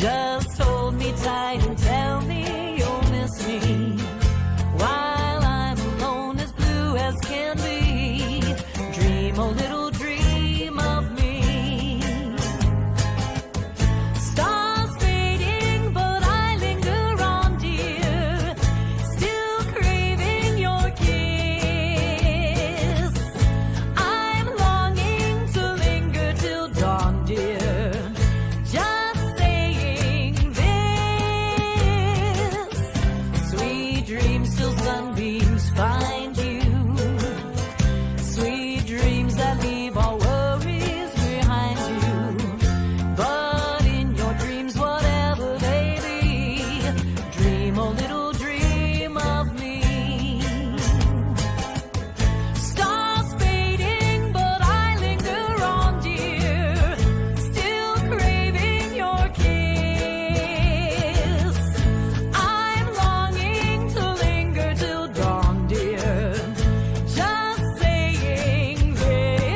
Just hold me tight and tell me you'll miss me while I'm alone, as blue as can be. Dream a little dream of me. Stars fading, but I linger on, dear, still craving your kiss. I'm longing to linger till dawn, dear, just saying this. Sweet dreams till sunbeams find you. Sweet dreams that leave all worries behind you. But in your dreams, whatever they be, dream a little dream of me. Stars fading, but I linger on, dear, still craving your kiss. I'm longing to linger till dawn, dear, just saying this.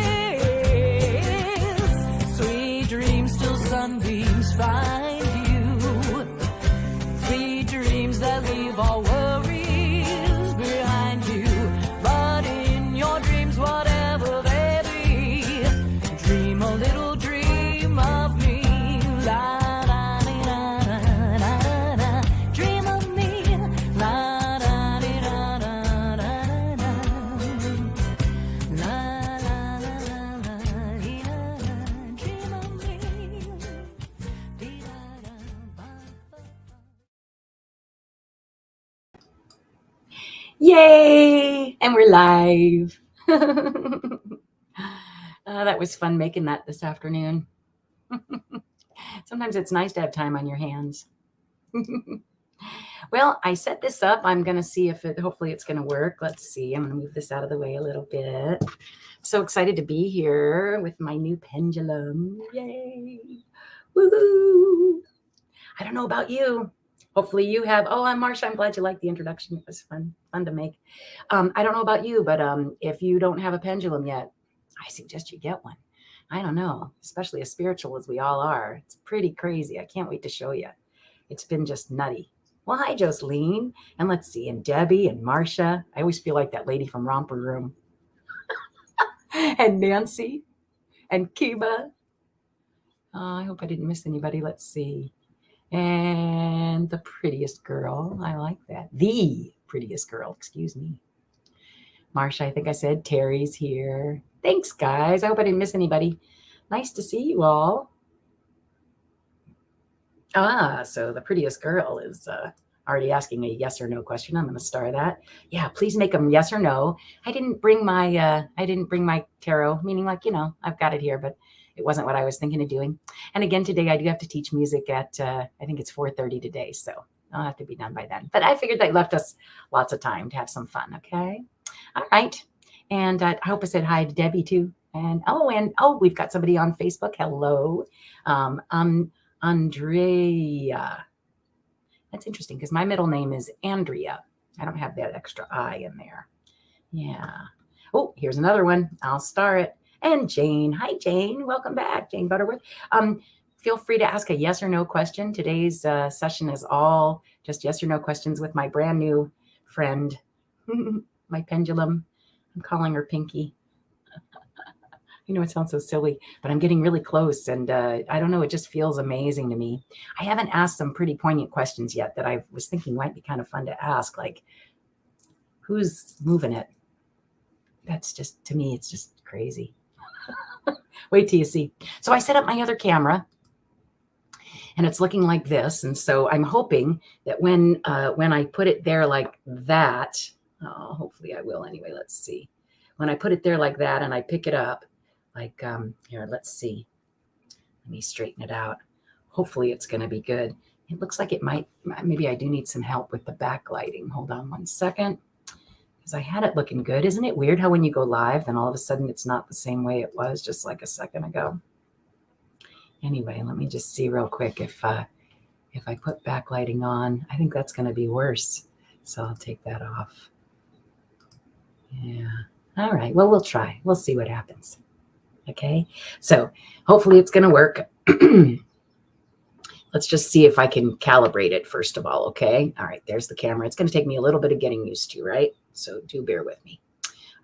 Sweet dreams till sunbeams find you. Sweet dreams that leave all worries behind you. But in your dreams, whatever they be, dream a little dream of me. La da dee da da da da da. Dream of me. La da dee da da da da. La la la la la dee da da. Dream of me. Dee da da ba ba. Yay! And we're live. That was fun making that this afternoon. Sometimes it's nice to have time on your hands. Well, I set this up. I'm going to see if hopefully it's going to work. Let's see. I'm going to move this out of the way a little bit. So excited to be here with my new pendulum. Yay. Woohoo. I don't know about you. Hopefully you have. Oh, I'm Marsha. I'm glad you liked the introduction. It was fun to make. I don't know about you, but if you don't have a pendulum yet, I suggest you get one. I don't know, especially as spiritual as we all are. It's pretty crazy. I can't wait to show you. It's been just nutty. Well, hi, Jocelyn. And let's see, and Debbie and Marsha. I always feel like that lady from Romper Room. And Nancy and Kiba. I hope I didn't miss anybody. Let's see. And the prettiest girl. I like that. The prettiest girl. Excuse me. Marsha, I think I said Terry's here. Thanks, guys. I hope I didn't miss anybody. Nice to see you all. So the prettiest girl is already asking a yes or no question. I'm going to star that. Yeah, please make them yes or no. I didn't bring my tarot, meaning like, I've got it here, but it wasn't what I was thinking of doing. And again, today I do have to teach music at, I think it's 4:30 today. So I'll have to be done by then. But I figured that left us lots of time to have some fun. Okay. All right. And I hope I said hi to Debbie too. And we've got somebody on Facebook. Hello. Andrea. That's interesting because my middle name is Andrea. I don't have that extra I in there. Yeah. Oh, here's another one. I'll star it. And Jane. Hi, Jane. Welcome back, Jane Butterworth. Feel free to ask a yes or no question. Today's session is all just yes or no questions with my brand new friend, my pendulum. I'm calling her Pinky. I know it sounds so silly, but I'm getting really close. And I don't know, it just feels amazing to me. I haven't asked some pretty poignant questions yet that I was thinking might be kind of fun to ask. Like, who's moving it? That's just, to me, it's just crazy. Wait till you see. So I set up my other camera and it's looking like this. And so I'm hoping that when I put it there like that, hopefully I will anyway, let's see. When I put it there like that and I pick it up, like, here, let's see. Let me straighten it out. Hopefully it's going to be good. It looks like it might, maybe I do need some help with the backlighting. Hold on one second. Because I had it looking good. Isn't it weird how when you go live, then all of a sudden it's not the same way it was just like a second ago? Anyway, let me just see real quick if I put backlighting on. I think that's going to be worse. So I'll take that off. Yeah. All right. Well, we'll try. We'll see what happens. Okay. So hopefully it's going to work. Let's just see if I can calibrate it first of all, okay? All right, there's the camera. It's going to take me a little bit of getting used to, right? So do bear with me.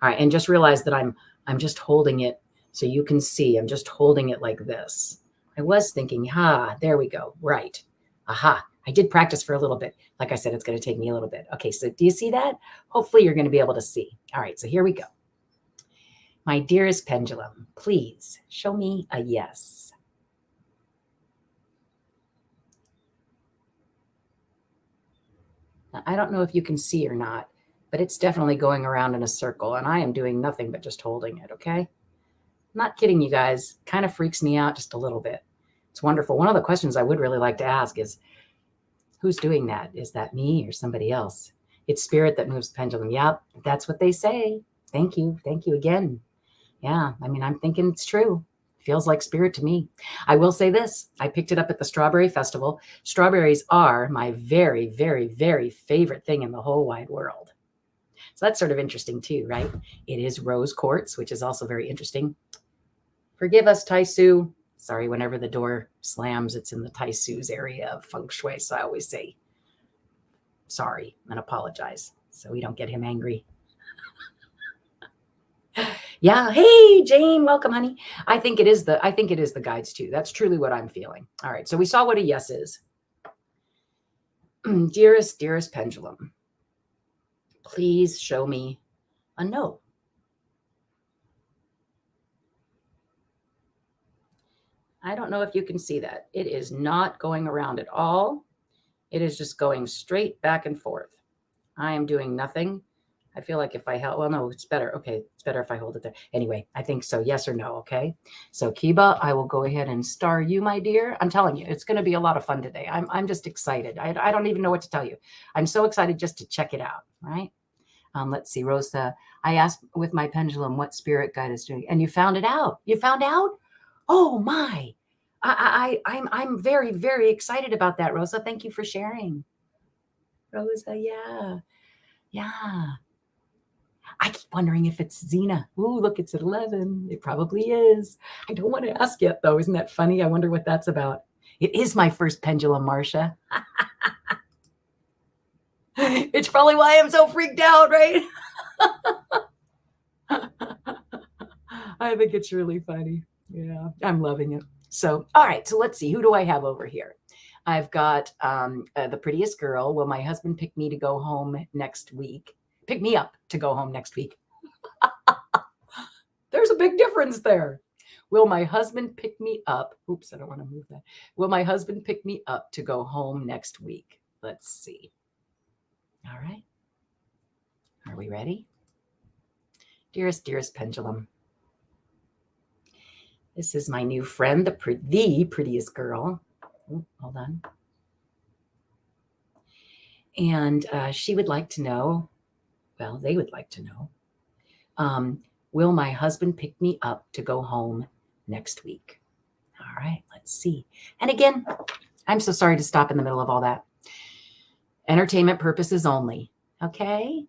All right, and just realize that I'm just holding it so you can see. I'm just holding it like this. I was thinking, there we go. Right. Aha. I did practice for a little bit. Like I said, it's going to take me a little bit. Okay, so do you see that? Hopefully you're going to be able to see. All right, so here we go. My dearest pendulum, please show me a yes. Now, I don't know if you can see or not, but it's definitely going around in a circle, and I am doing nothing but just holding it, okay? I'm not kidding you guys. Kind of freaks me out just a little bit. It's wonderful. One of the questions I would really like to ask is, who's doing that? Is that me or somebody else? It's spirit that moves the pendulum. Yep, that's what they say. Thank you. Thank you again. Yeah, I mean, I'm thinking it's true. Feels like spirit to me. I will say this. I picked it up at the Strawberry Festival. Strawberries are my very, very, very favorite thing in the whole wide world. So that's sort of interesting too, right? It is rose quartz, which is also very interesting. Forgive us, Tai Su. Sorry, whenever the door slams, it's in the Tai Su's area of feng shui. So I always say sorry and apologize so we don't get him angry. Yeah. Hey, Jane, welcome, honey. I think it is the guides too. That's truly what I'm feeling. All right. So we saw what a yes is. Dearest pendulum, please show me a no. I don't know if you can see that. It is not going around at all. It is just going straight back and forth. I am doing nothing. I feel like if I held, well, no, it's better. Okay, it's better if I hold it there. Anyway, I think so. Yes or no, okay? So Kiba, I will go ahead and star you, my dear. I'm telling you, it's going to be a lot of fun today. I'm just excited. I don't even know what to tell you. I'm so excited just to check it out, right? Let's see, Rosa. I asked with my pendulum what spirit guide is doing, and you found it out. You found out? Oh my! I'm very, very excited about that, Rosa. Thank you for sharing, Rosa. Yeah. I keep wondering if it's Zina. Ooh, look, it's at 11. It probably is. I don't want to ask yet, though. Isn't that funny? I wonder what that's about. It is my first pendulum, Marcia. It's probably why I'm so freaked out, right? I think it's really funny. Yeah, I'm loving it. So, all right. So let's see. Who do I have over here? I've got the prettiest girl. Will my husband pick me to go home next week? Pick me up to go home next week. There's a big difference there. Will my husband pick me up? Oops, I don't want to move that. Will my husband pick me up to go home next week? Let's see. All right. Are we ready? Dearest pendulum. This is my new friend, the prettiest girl. Oh, hold on. And she would like to know, well, they would like to know, will my husband pick me up to go home next week? All right, let's see. And again, I'm so sorry to stop in the middle of all that. Entertainment purposes only, okay?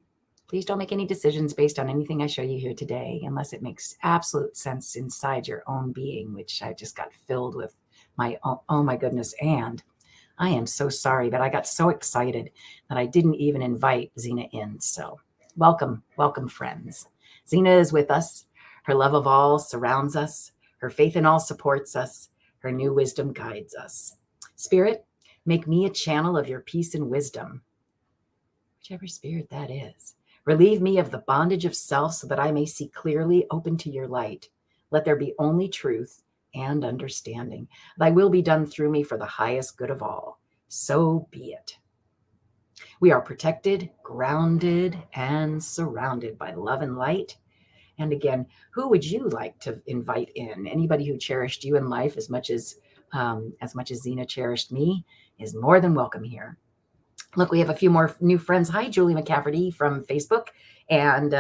Please don't make any decisions based on anything I show you here today unless it makes absolute sense inside your own being, which I just got filled with my, oh my goodness. And I am so sorry, but I got so excited that I didn't even invite Zina in. So welcome, friends. Zina is with us. Her love of all surrounds us. Her faith in all supports us. Her new wisdom guides us. Spirit, make me a channel of your peace and wisdom, whichever spirit that is. Relieve me of the bondage of self so that I may see clearly, open to your light. Let there be only truth and understanding. Thy will be done through me for the highest good of all. So be it. We are protected, grounded, and surrounded by love and light. And again, who would you like to invite in? Anybody who cherished you in life as much as Zina cherished me is more than welcome here. Look, we have a few more new friends. Hi, Julie McCafferty from Facebook, and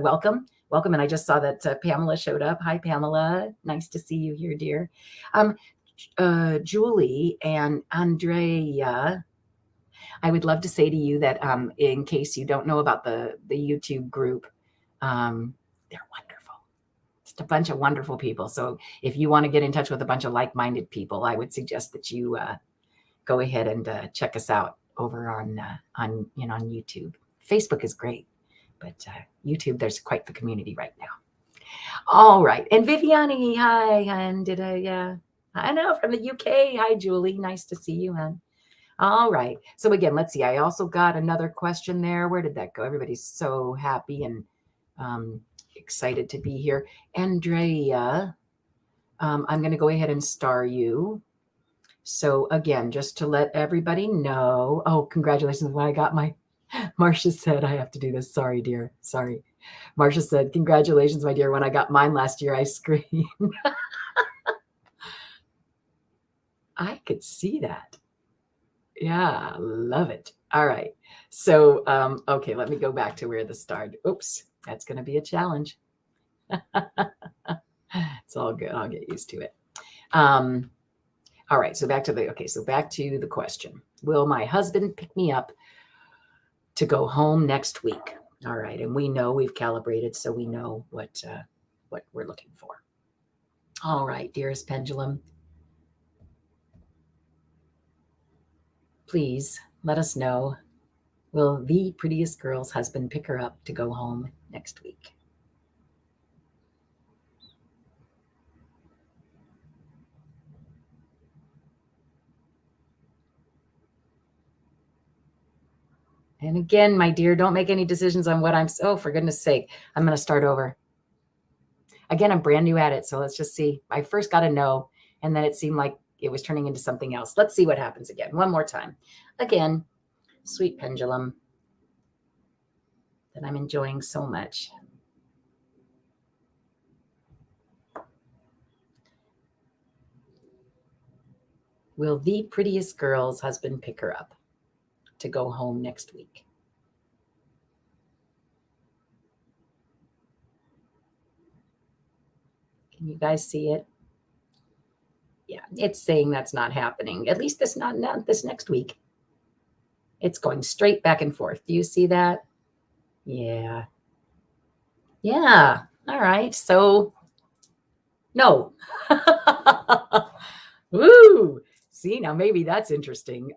welcome. And I just saw that Pamela showed up. Hi, Pamela. Nice to see you here, dear. Julie and Andrea, I would love to say to you that in case you don't know about the YouTube group, they're wonderful. Just a bunch of wonderful people. So if you want to get in touch with a bunch of like-minded people, I would suggest that you go ahead and check us out over on on YouTube. Facebook is great, but YouTube, there's quite the community right now. All right, and Viviani, hi, and I know from the UK. Hi, Julie, nice to see you, hon. All right, so again, let's see. I also got another question there. Where did that go? Everybody's so happy and excited to be here. Andrea, I'm going to go ahead and star you. So again, just to let everybody know, oh, congratulations. When I got my, Marcia said, I have to do this. Sorry, dear. Sorry. Marcia said, congratulations, my dear. When I got mine last year, I screamed. I could see that. Yeah, love it. All right. So, okay, let me go back to where the star, oops, that's going to be a challenge. It's all good. I'll get used to it. All right, so back to the question. Will my husband pick me up to go home next week? All right, and we know we've calibrated, so we know what we're looking for. All right, dearest pendulum, please let us know, will the prettiest girl's husband pick her up to go home next week? And again, my dear, don't make any decisions on what for goodness sake, I'm going to start over. Again, I'm brand new at it, so let's just see. I first got a no, and then it seemed like it was turning into something else. Let's see what happens again. One more time. Again, sweet pendulum that I'm enjoying so much. Will the prettiest girl's husband pick her up to go home next week? Can you guys see it? Yeah, it's saying that's not happening. At least not this next week. It's going straight back and forth. Do you see that? Yeah. Yeah. All right. So, no. Woo. See, now maybe that's interesting.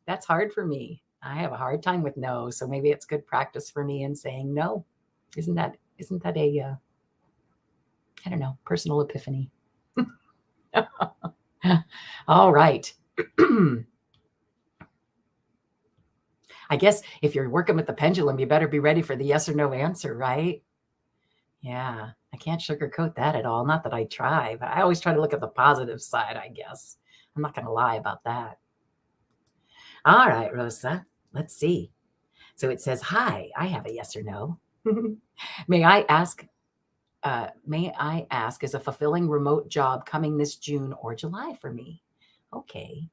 That's hard for me. I have a hard time with no. So maybe it's good practice for me in saying no. Isn't that a, I don't know, personal epiphany? All right. I guess if you're working with the pendulum, you better be ready for the yes or no answer, right? Yeah, I can't sugarcoat that at all. Not that I try, but I always try to look at the positive side, I guess. I'm not going to lie about that. All right, Rosa, let's see. So it says, hi, I have a yes or no. May I ask, is a fulfilling remote job coming this June or July for me? Okay.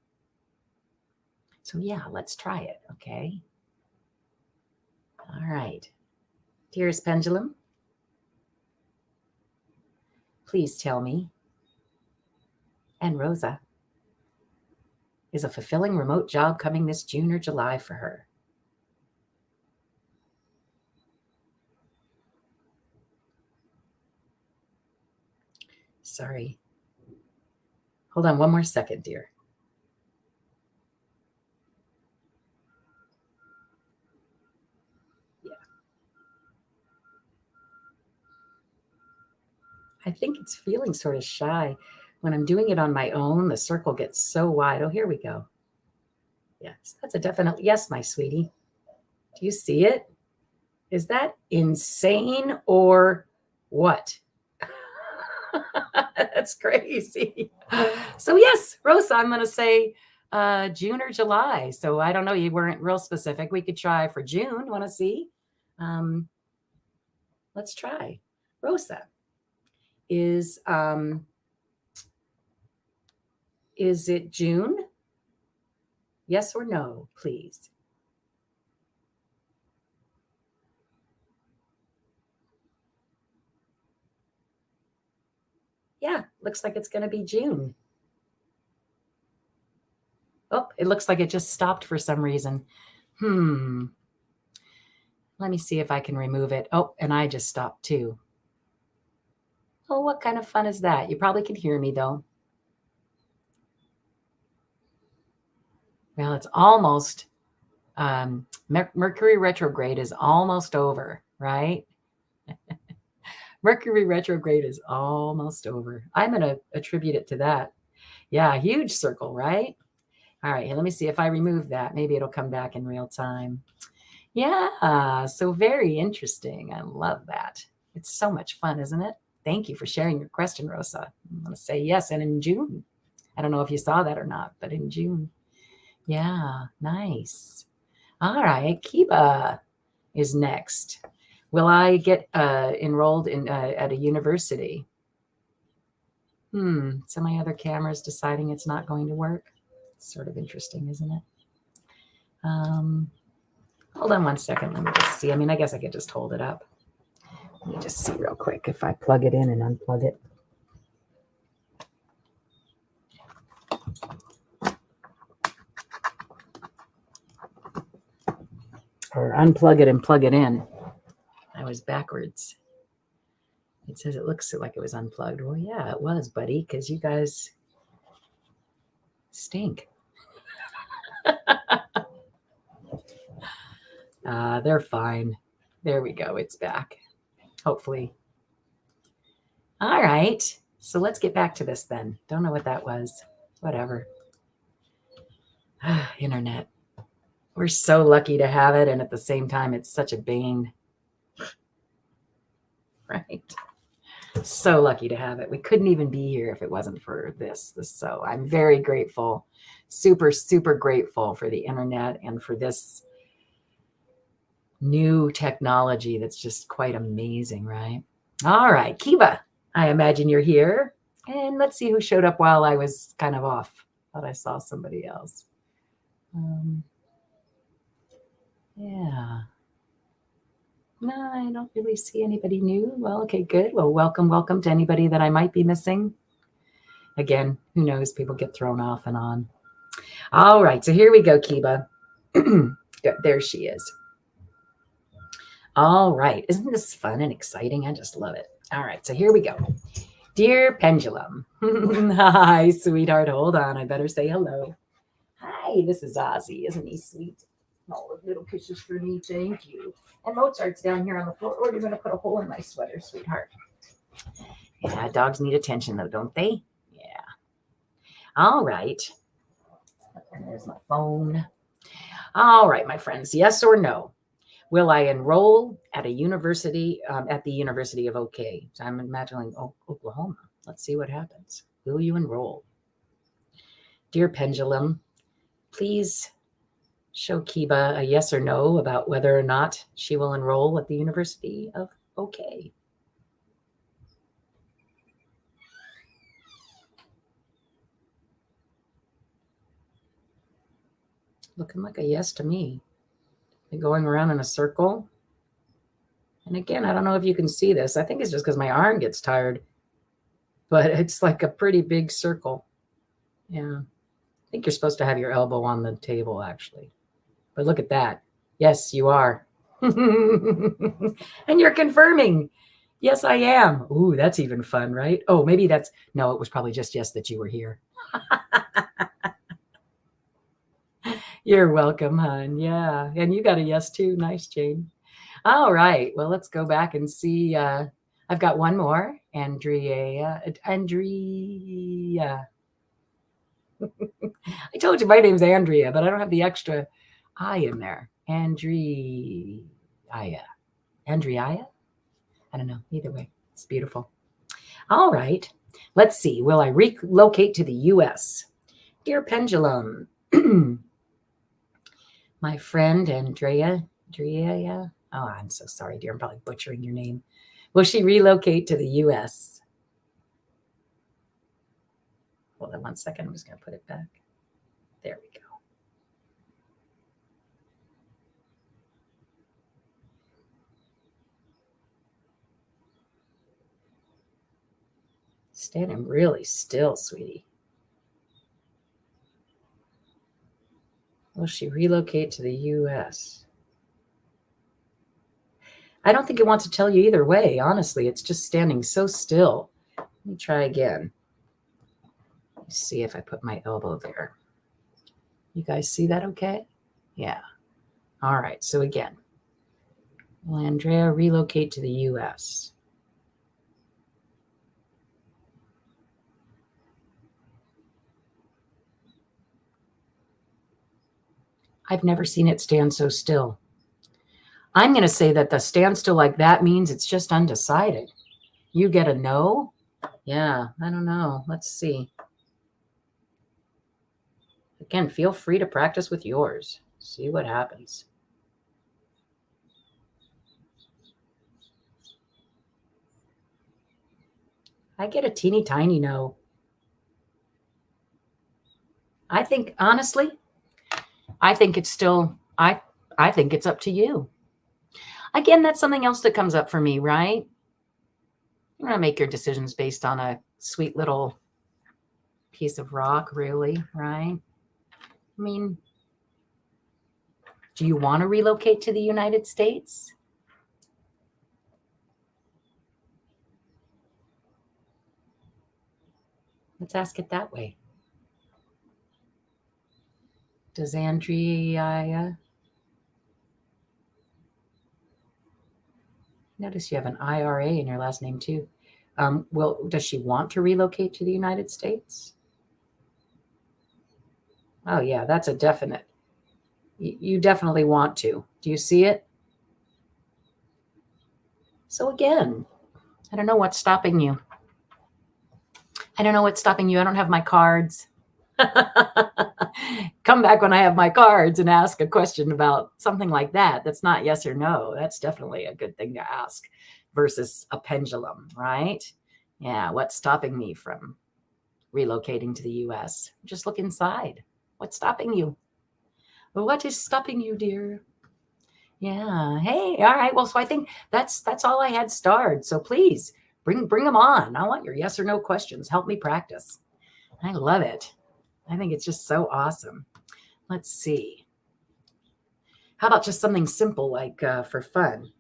So yeah, let's try it, okay? All right. Dearest pendulum, please tell me, and Rosa, is a fulfilling remote job coming this June or July for her? Sorry. Hold on one more second, dear. Yeah. I think it's feeling sort of shy. When I'm doing it on my own, the circle gets so wide. Oh, here we go. Yes, that's a definite yes, my sweetie. Do you see it? Is that insane or what? That's crazy. So yes, Rosa, I'm going to say June or July. So I don't know. You weren't real specific. We could try for June. Want to see? Let's try. Rosa, is it June? Yes or no, please. Yeah, looks like it's going to be June. Oh, it looks like it just stopped for some reason. Let me see if I can remove it. Oh, and I just stopped too. Oh, what kind of fun is that? You probably can hear me though. Well, it's almost, Mercury retrograde is almost over, right? Mercury retrograde is almost over. I'm going to attribute it to that. Yeah, huge circle, right? All right, let me see if I remove that. Maybe it'll come back in real time. Yeah, so very interesting. I love that. It's so much fun, isn't it? Thank you for sharing your question, Rosa. I'm going to say yes, and in June. I don't know if you saw that or not, but in June. Yeah, nice. All right, Kiba is next. Will I get enrolled in at a university? So my other camera's deciding it's not going to work. It's sort of interesting, isn't it? Hold on one second. Let me just see. I mean, I guess I could just hold it up. Let me just see real quick if I plug it in and unplug it. Or unplug it and plug it in. I was backwards. It says it looks like it was unplugged. Well, yeah, it was, buddy, because you guys stink. They're fine. There we go. It's back. Hopefully. All right. So let's get back to this then. Don't know what that was. Whatever. Internet. We're so lucky to have it. And at the same time, it's such a bane. Right. So lucky to have it. We couldn't even be here if it wasn't for this. So I'm very grateful. Super, super grateful for the internet and for this new technology that's just quite amazing, right? All right, Kiba, I imagine you're here. And let's see who showed up while I was kind of off. Thought I saw somebody else. Yeah. No, I don't really see anybody new. Well, okay, good. Well, welcome to anybody that I might be missing. Again, who knows? People get thrown off and on. All right, so here we go, Kiba. There she is. All right. Isn't this fun and exciting? I just love it. All right. So here we go. Dear Pendulum. Hi, sweetheart. Hold on. I better say hello. Hi, this is Ozzy. Isn't he sweet? Oh, little kisses for me. Thank you. And Mozart's down here on the floor. Or you're going to put a hole in my sweater, sweetheart. Yeah, dogs need attention, though, don't they? Yeah. All right. And there's my phone. All right, my friends. Yes or no? Will I enroll at a university, at the University of OK? So I'm imagining Oklahoma. Let's see what happens. Will you enroll? Dear Pendulum, please show Kiba a yes or no about whether or not she will enroll at the University of OK. Looking like a yes to me. They're going around in a circle. And again, I don't know if you can see this. I think it's just because my arm gets tired. But it's like a pretty big circle. Yeah. I think you're supposed to have your elbow on the table, actually. But look at that. Yes, you are. And you're confirming. Yes, I am. Ooh, that's even fun, right? Oh, maybe that's, no, it was probably just yes that you were here. You're welcome, hon. Yeah. And you got a yes too. Nice, Jane. All right. Well, let's go back and see. I've got one more. Andrea. I told you my name's Andrea, but I don't have the extra I in there. Andrea. Andrea? I don't know. Either way, it's beautiful. All right. Let's see. Will I relocate to the U.S.? Dear Pendulum, my friend Andrea. Oh, I'm so sorry, dear. I'm probably butchering your name. Will she relocate to the U.S.? Hold on one second. I'm just going to put it back. There we go. Standing really still, sweetie. Will she relocate to the U.S.? I don't think it wants to tell you either way, honestly. It's just standing so still. Let me try again. Let's see if I put my elbow there. You guys see that okay? Yeah. All right. So again, will Andrea relocate to the U.S.? I've never seen it stand so still. I'm going to say that the standstill like that means it's just undecided. You get a no? Yeah, I don't know. Let's see. Again, feel free to practice with yours. See what happens. I get a teeny tiny no. I think, honestly, I think it's still, I think it's up to you. Again, that's something else that comes up for me, right? You're going to make your decisions based on a sweet little piece of rock, really, right? I mean, do you want to relocate to the United States? Let's ask it that way. Does Andrea, notice you have an IRA in your last name too. Does she want to relocate to the United States? Oh yeah, that's a definite. You definitely want to. Do you see it? So again, I don't know what's stopping you. I don't know what's stopping you. I don't have my cards. Come back when I have my cards and ask a question about something like that. That's not yes or no. That's definitely a good thing to ask versus a pendulum, right? Yeah, what's stopping me from relocating to the US? Just look inside. What's stopping you? What is stopping you, dear? Yeah. Hey, all right. Well, so I think that's all I had starred. So please bring them on. I want your yes or no questions. Help me practice. I love it. I think it's just so awesome. Let's see. How about just something simple like for fun?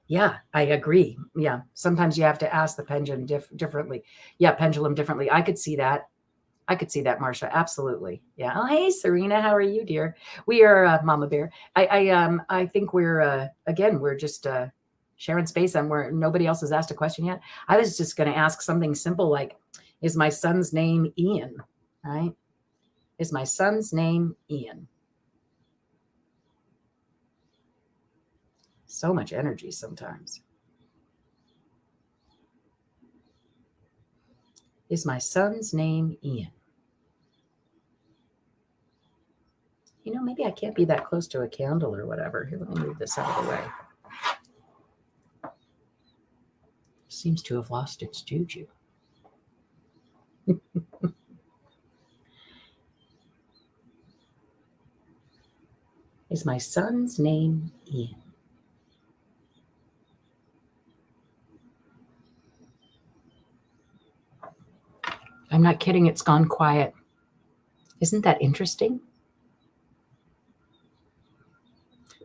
Yeah, I agree. Yeah, sometimes you have to ask the pendulum differently. Yeah, pendulum differently. I could see that. I could see that, Marcia. Absolutely. Yeah. Oh, hey, Serena. How are you, dear? We are Mama Bear. I think we're again. We're just sharing space, and where nobody else has asked a question yet. I was just going to ask something simple like, "Is my son's name Ian?" Right? Is my son's name Ian? So much energy sometimes. Is my son's name Ian? You know, maybe I can't be that close to a candle or whatever. Here, let me move this out of the way. Seems to have lost its juju. Is my son's name Ian? I'm not kidding. It's gone quiet. Isn't that interesting?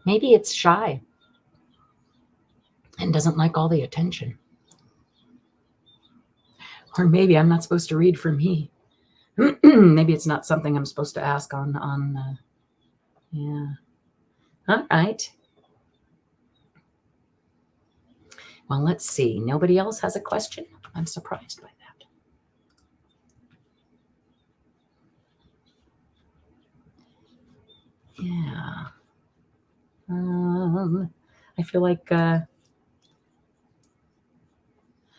Maybe it's shy and doesn't like all the attention. Or maybe I'm not supposed to read for me. Maybe it's not something I'm supposed to ask on yeah. All right. Well, let's see. Nobody else has a question? I'm surprised by that. Yeah. I feel like,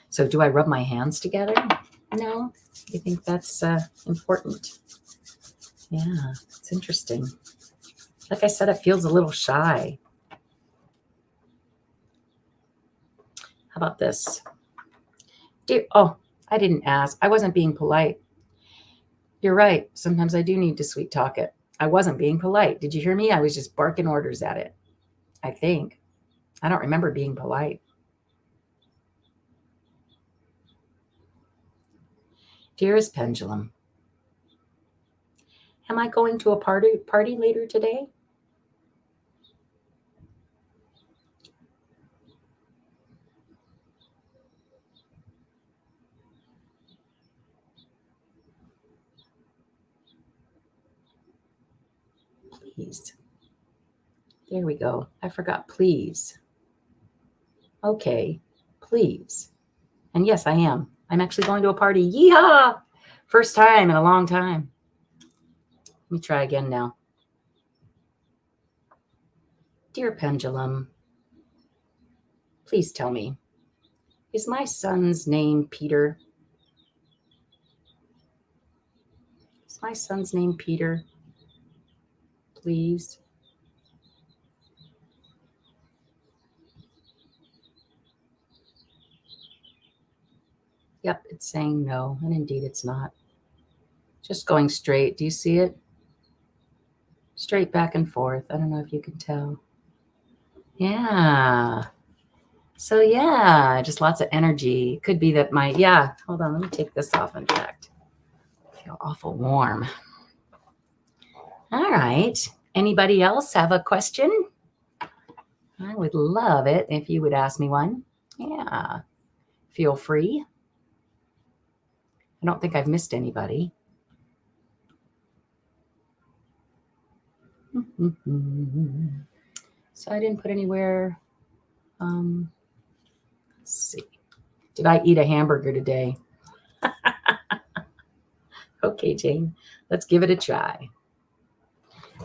so do I rub my hands together? No? You think that's important? Yeah, it's interesting. Like I said, it feels a little shy. How about this? Oh, I didn't ask. I wasn't being polite. You're right. Sometimes I do need to sweet talk it. I wasn't being polite. Did you hear me? I was just barking orders at it. I think. I don't remember being polite. Dearest Pendulum, am I going to a party later today? Please. There we go. I forgot please. Okay, please. And yes, I am. I'm actually going to a party. Yeehaw! First time in a long time. Let me try again now. Dear Pendulum, please tell me, is my son's name Peter? Is my son's name Peter? Please. Yep, it's saying no, and indeed it's not. Just going straight. Do you see it? Straight back and forth. I don't know if you can tell. Yeah. So yeah, just lots of energy. Could be that hold on, let me take this off, in fact. I feel awful warm. All right. Anybody else have a question? I would love it if you would ask me one. Yeah. Feel free. I don't think I've missed anybody. So I didn't put anywhere. Let's see. Did I eat a hamburger today? Okay, Jane, let's give it a try.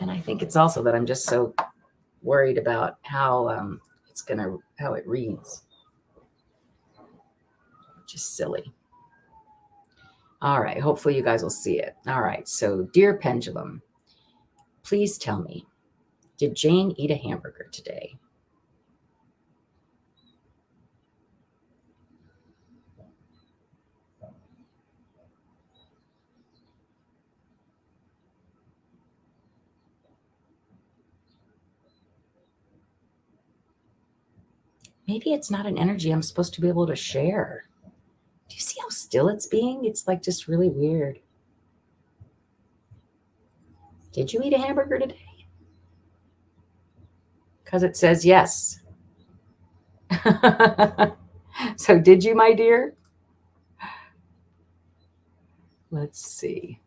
And I think it's also that I'm just so worried about how how it reads. Just silly. All right, hopefully you guys will see it. All right, so dear Pendulum, please tell me, did Jane eat a hamburger today? Maybe it's not an energy I'm supposed to be able to share. Do you see how still it's being? It's like just really weird. Did you eat a hamburger today? Because it says yes. So did you, my dear? Let's see.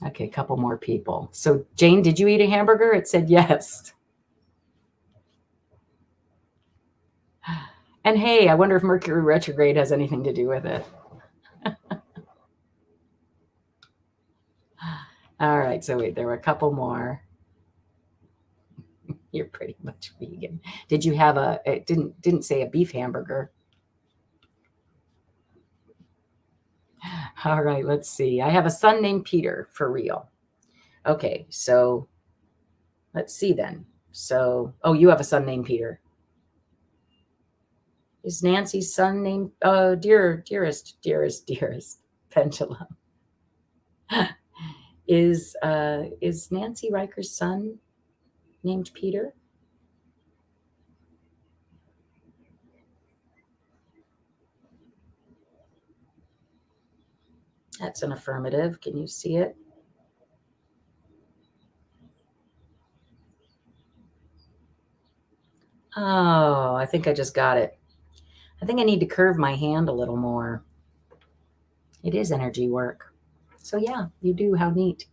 Okay, a couple more people. So Jane, did you eat a hamburger? It said yes. And hey, I wonder if Mercury retrograde has anything to do with it. All right, so wait, there were a couple more. You're pretty much vegan. Did you have it didn't say a beef hamburger. All right, let's see. I have a son named Peter, for real. Okay, so let's see then. So, you have a son named Peter. Is Nancy's son named, dearest Pendulum. Is Nancy Riker's son named Peter? That's an affirmative. Can you see it? Oh, I think I just got it. I think I need to curve my hand a little more. It is energy work. So yeah, you do. How neat.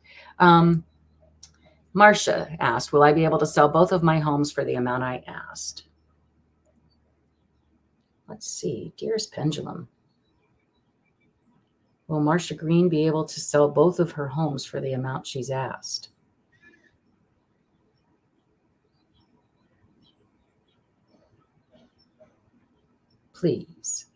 Marcia asked, will I be able to sell both of my homes for the amount I asked? Let's see. Dearest Pendulum. Will Marcia Green be able to sell both of her homes for the amount she's asked? Please.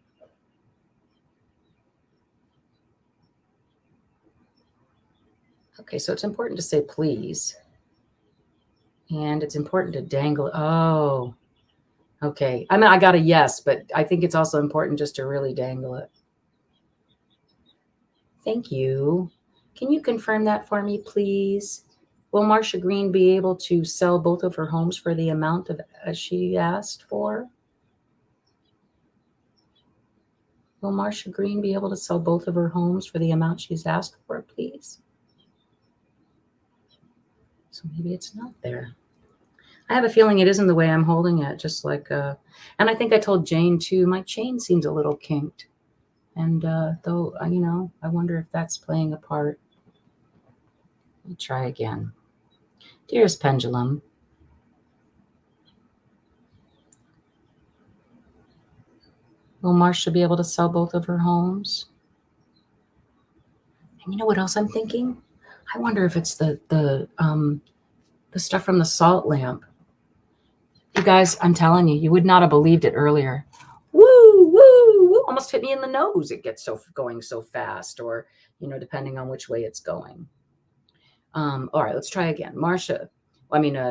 Okay, so it's important to say please. And it's important to dangle. Oh, okay. I mean, I got a yes, but I think it's also important just to really dangle it. Thank you. Can you confirm that for me, please? Will Marcia Green be able to sell both of her homes for the amount of she asked for? Will Marcia Green be able to sell both of her homes for the amount she's asked for, please? So maybe it's not there. I have a feeling it isn't the way I'm holding it, just like, and I think I told Jane too, my chain seems a little kinked. And though, I wonder if that's playing a part. Let me try again. Dearest Pendulum, will Marcia be able to sell both of her homes? And you know what else I'm thinking? I wonder if it's the stuff from the salt lamp. You guys, I'm telling you, you would not have believed it earlier. Woo, woo, woo! Almost hit me in the nose. It gets going so fast, or depending on which way it's going. All right, let's try again. Marcia,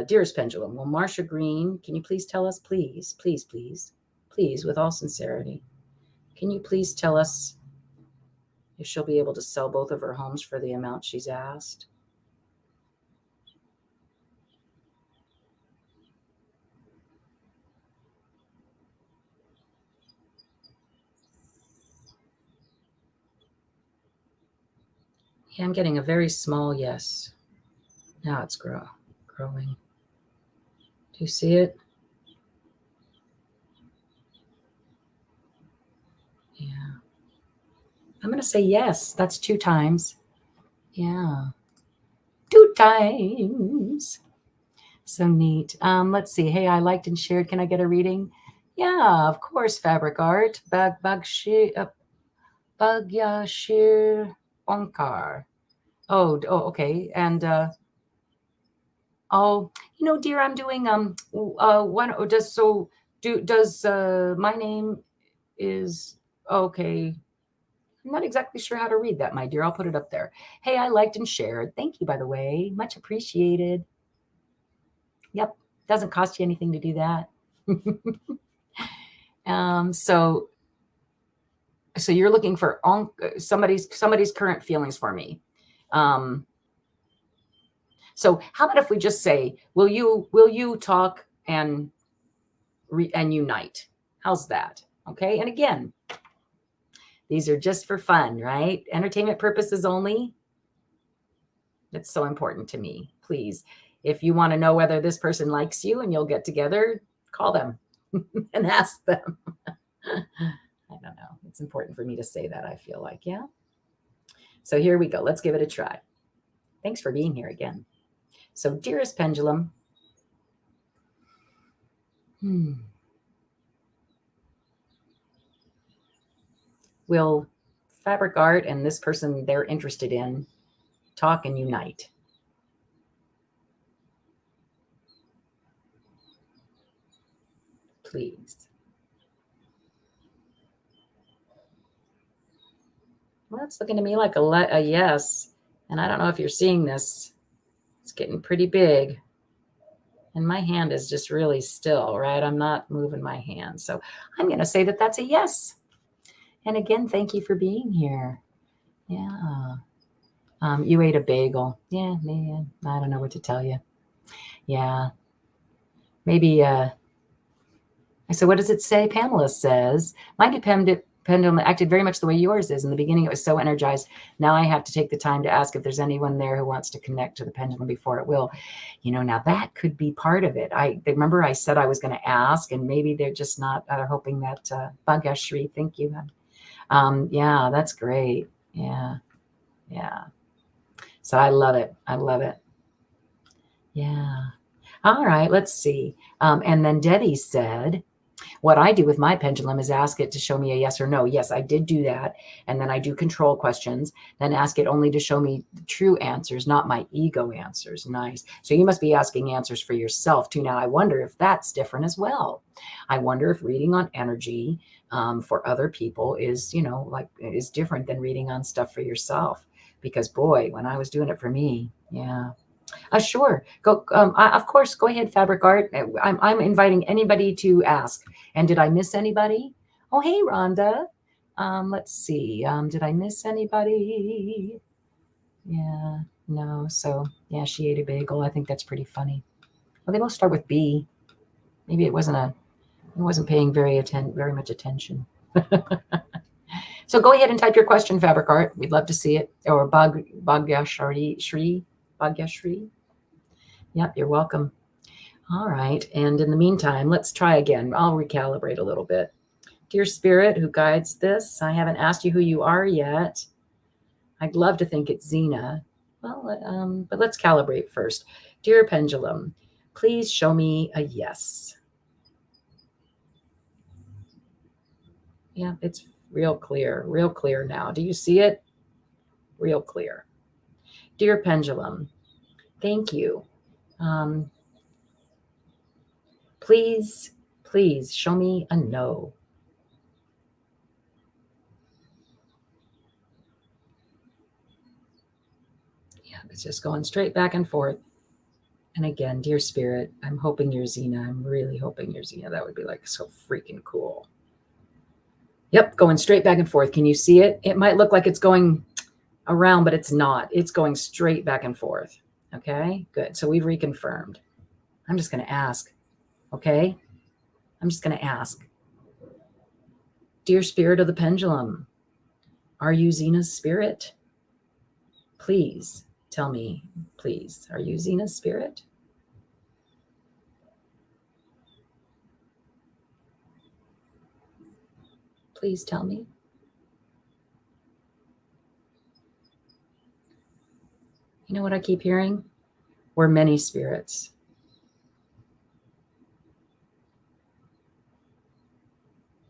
dearest Pendulum, will Marcia Green, can you please tell us, please, please, please, please, with all sincerity, can you please tell us if she'll be able to sell both of her homes for the amount she's asked? Yeah, I'm getting a very small yes. Now it's growing. Do you see it? Yeah. I'm going to say yes. That's 2 times. Yeah. 2 times. So neat. Let's see. Hey, I liked and shared. Can I get a reading? Yeah, of course. Fabric art. Bagyashir Onkar. Oh, okay. And dear, I'm doing one. Does my name is okay. I'm not exactly sure how to read that, my dear. I'll put it up there. Hey, I liked and shared. Thank you, by the way. Much appreciated. Yep. Doesn't cost you anything to do that. So you're looking for somebody's current feelings for me. So how about if we just say, will you talk and unite? How's that? Okay. And again, these are just for fun, right? Entertainment purposes only. It's so important to me. Please, if you want to know whether this person likes you and you'll get together, call them and ask them. I don't know. It's important for me to say that, I feel like. Yeah. So here we go. Let's give it a try. Thanks for being here again. So, dearest Pendulum, will fabric art and this person they're interested in talk and unite? Please. Well, it's looking to me like a yes. And I don't know if you're seeing this. It's getting pretty big. And my hand is just really still, right? I'm not moving my hand. So I'm going to say that that's a yes. And again, thank you for being here. Yeah. You ate a bagel. Yeah, man. I don't know what to tell you. Yeah. Maybe, I said, what does it say? Pamela says, my pendulum acted very much the way yours is. In the beginning, it was so energized. Now I have to take the time to ask if there's anyone there who wants to connect to the pendulum before it will. Now that could be part of it. I remember I said I was going to ask, and maybe they're just not. They're hoping that Bhagyashri, thank you. Yeah, that's great. Yeah. So I love it. Yeah. All right. Let's see. And then Debbie said, what I do with my pendulum is ask it to show me a yes or no. Yes, I did do that. And then I do control questions, then ask it only to show me the true answers, not my ego answers. Nice. So you must be asking answers for yourself too. Now, I wonder if that's different as well. I wonder if reading on energy for other people is, is different than reading on stuff for yourself. Because boy, when I was doing it for me, yeah. Sure. Go. Of course. Go ahead, Fabric Art. I'm inviting anybody to ask. And did I miss anybody? Oh, hey, Rhonda. Let's see. Did I miss anybody? Yeah. No. So yeah, she ate a bagel. I think that's pretty funny. Well, they both start with B. Maybe it wasn't paying very much attention. So go ahead and type your question, Fabric Art. We'd love to see it. Or Bhagyashri. Yep, you're welcome. All right. And in the meantime, let's try again. I'll recalibrate a little bit. Dear Spirit who guides this, I haven't asked you who you are yet. I'd love to think it's Zina. Well, but let's calibrate first. Dear pendulum, please show me a yes. Yeah, it's real clear now. Do you see it? Real clear. Dear pendulum, thank you. Please show me a no. Yeah, it's just going straight back and forth. And again, dear spirit, I'm hoping you're Zina. I'm really hoping you're Zina. That would be like so freaking cool. Yep, going straight back and forth. Can you see it? It might look like it's going around, but it's not. It's going straight back and forth. Okay, good. So we've reconfirmed. I'm just going to ask. Okay, I'm just going to ask. Dear spirit of the pendulum, are you Zina's spirit? Please tell me, please, are you Zina's spirit? Please tell me. You know what I keep hearing? We're many spirits.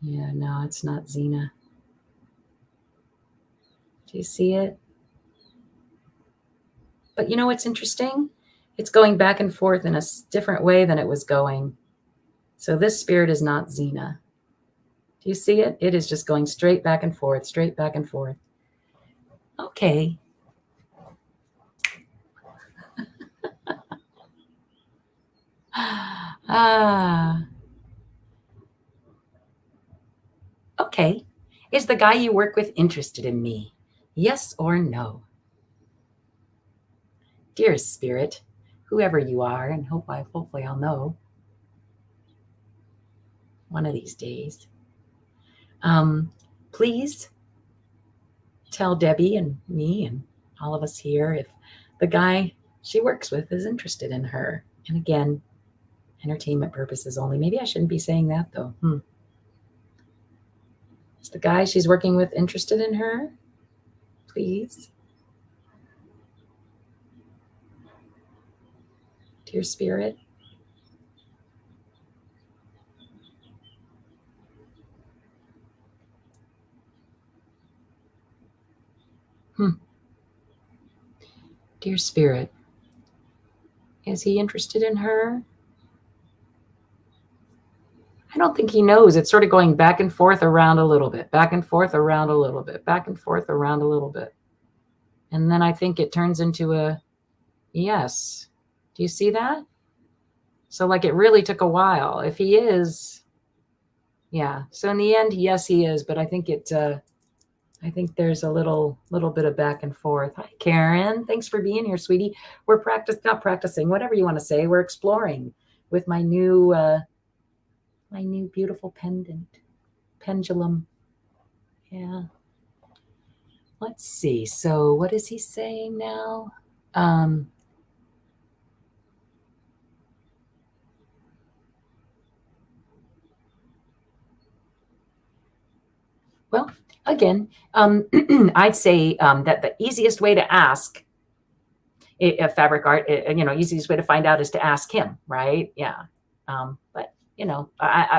Yeah, no, it's not Zina. Do you see it? But you know what's interesting? It's going back and forth in a different way than it was going. So this spirit is not Zina. Do you see it? It is just going straight back and forth, straight back and forth. Okay. Okay. Is the guy you work with interested in me? Yes or no? Dearest spirit, whoever you are, and hopefully I'll know one of these days. Please tell Debbie and me and all of us here if the guy she works with is interested in her. And again, entertainment purposes only. Maybe I shouldn't be saying that though. Is the guy she's working with interested in her? Please. Dear spirit. Dear spirit, is he interested in her? I don't think he knows. It's sort of going back and forth around a little bit, back and forth around a little bit, back and forth around a little bit. And then I think it turns into a yes. Do you see that? So like it really took a while. If he is, yeah. So in the end, yes, he is. But I think I think there's a little bit of back and forth. Hi, Karen. Thanks for being here, sweetie. We're not practicing, whatever you want to say. We're exploring with my new beautiful pendulum. Yeah. Let's see. So what is he saying now? Well, again, I'd say that the easiest way to ask fabric art, easiest way to find out is to ask him, right? Yeah. But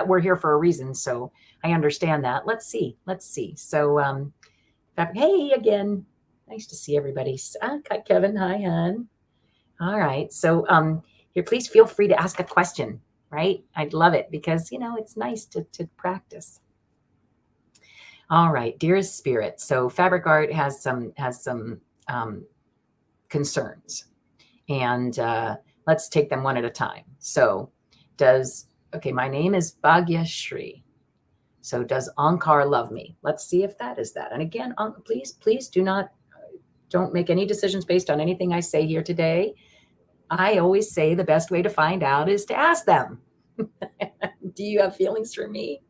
we're here for a reason, so I understand that. Let's see. So, hey again, nice to see everybody. Kevin, hi, hon. All right. So, here, please feel free to ask a question. Right? I'd love it because it's nice to practice. All right, dearest spirit. So fabric art has some concerns, and let's take them one at a time. So my name is Bhagyashri. So does Ankar love me? Let's see if that is that. And again, please don't make any decisions based on anything I say here today. I always say the best way to find out is to ask them. Do you have feelings for me?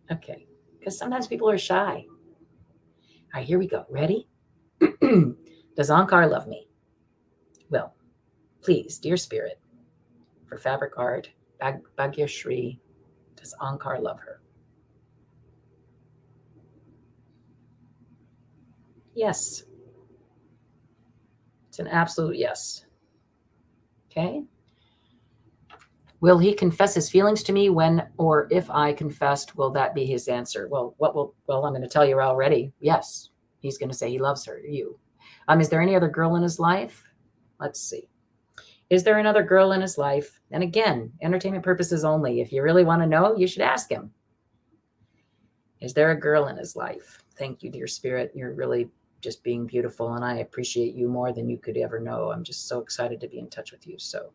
Okay, because sometimes people are shy. All right, here we go. Ready? Does Ankar love me? Well, please, dear spirit, for fabric art, Bhagyashri, does Ankar love her? Yes. It's an absolute yes. Okay. Will he confess his feelings to me when or if I confessed? Will that be his answer? Well, I'm going to tell you already. Yes. He's going to say he loves her, you. Is there any other girl in his life? Let's see. Is there another girl in his life? And again, entertainment purposes only. If you really want to know, you should ask him. Is there a girl in his life? Thank you, dear spirit. You're really just being beautiful, and I appreciate you more than you could ever know. I'm just so excited to be in touch with you. So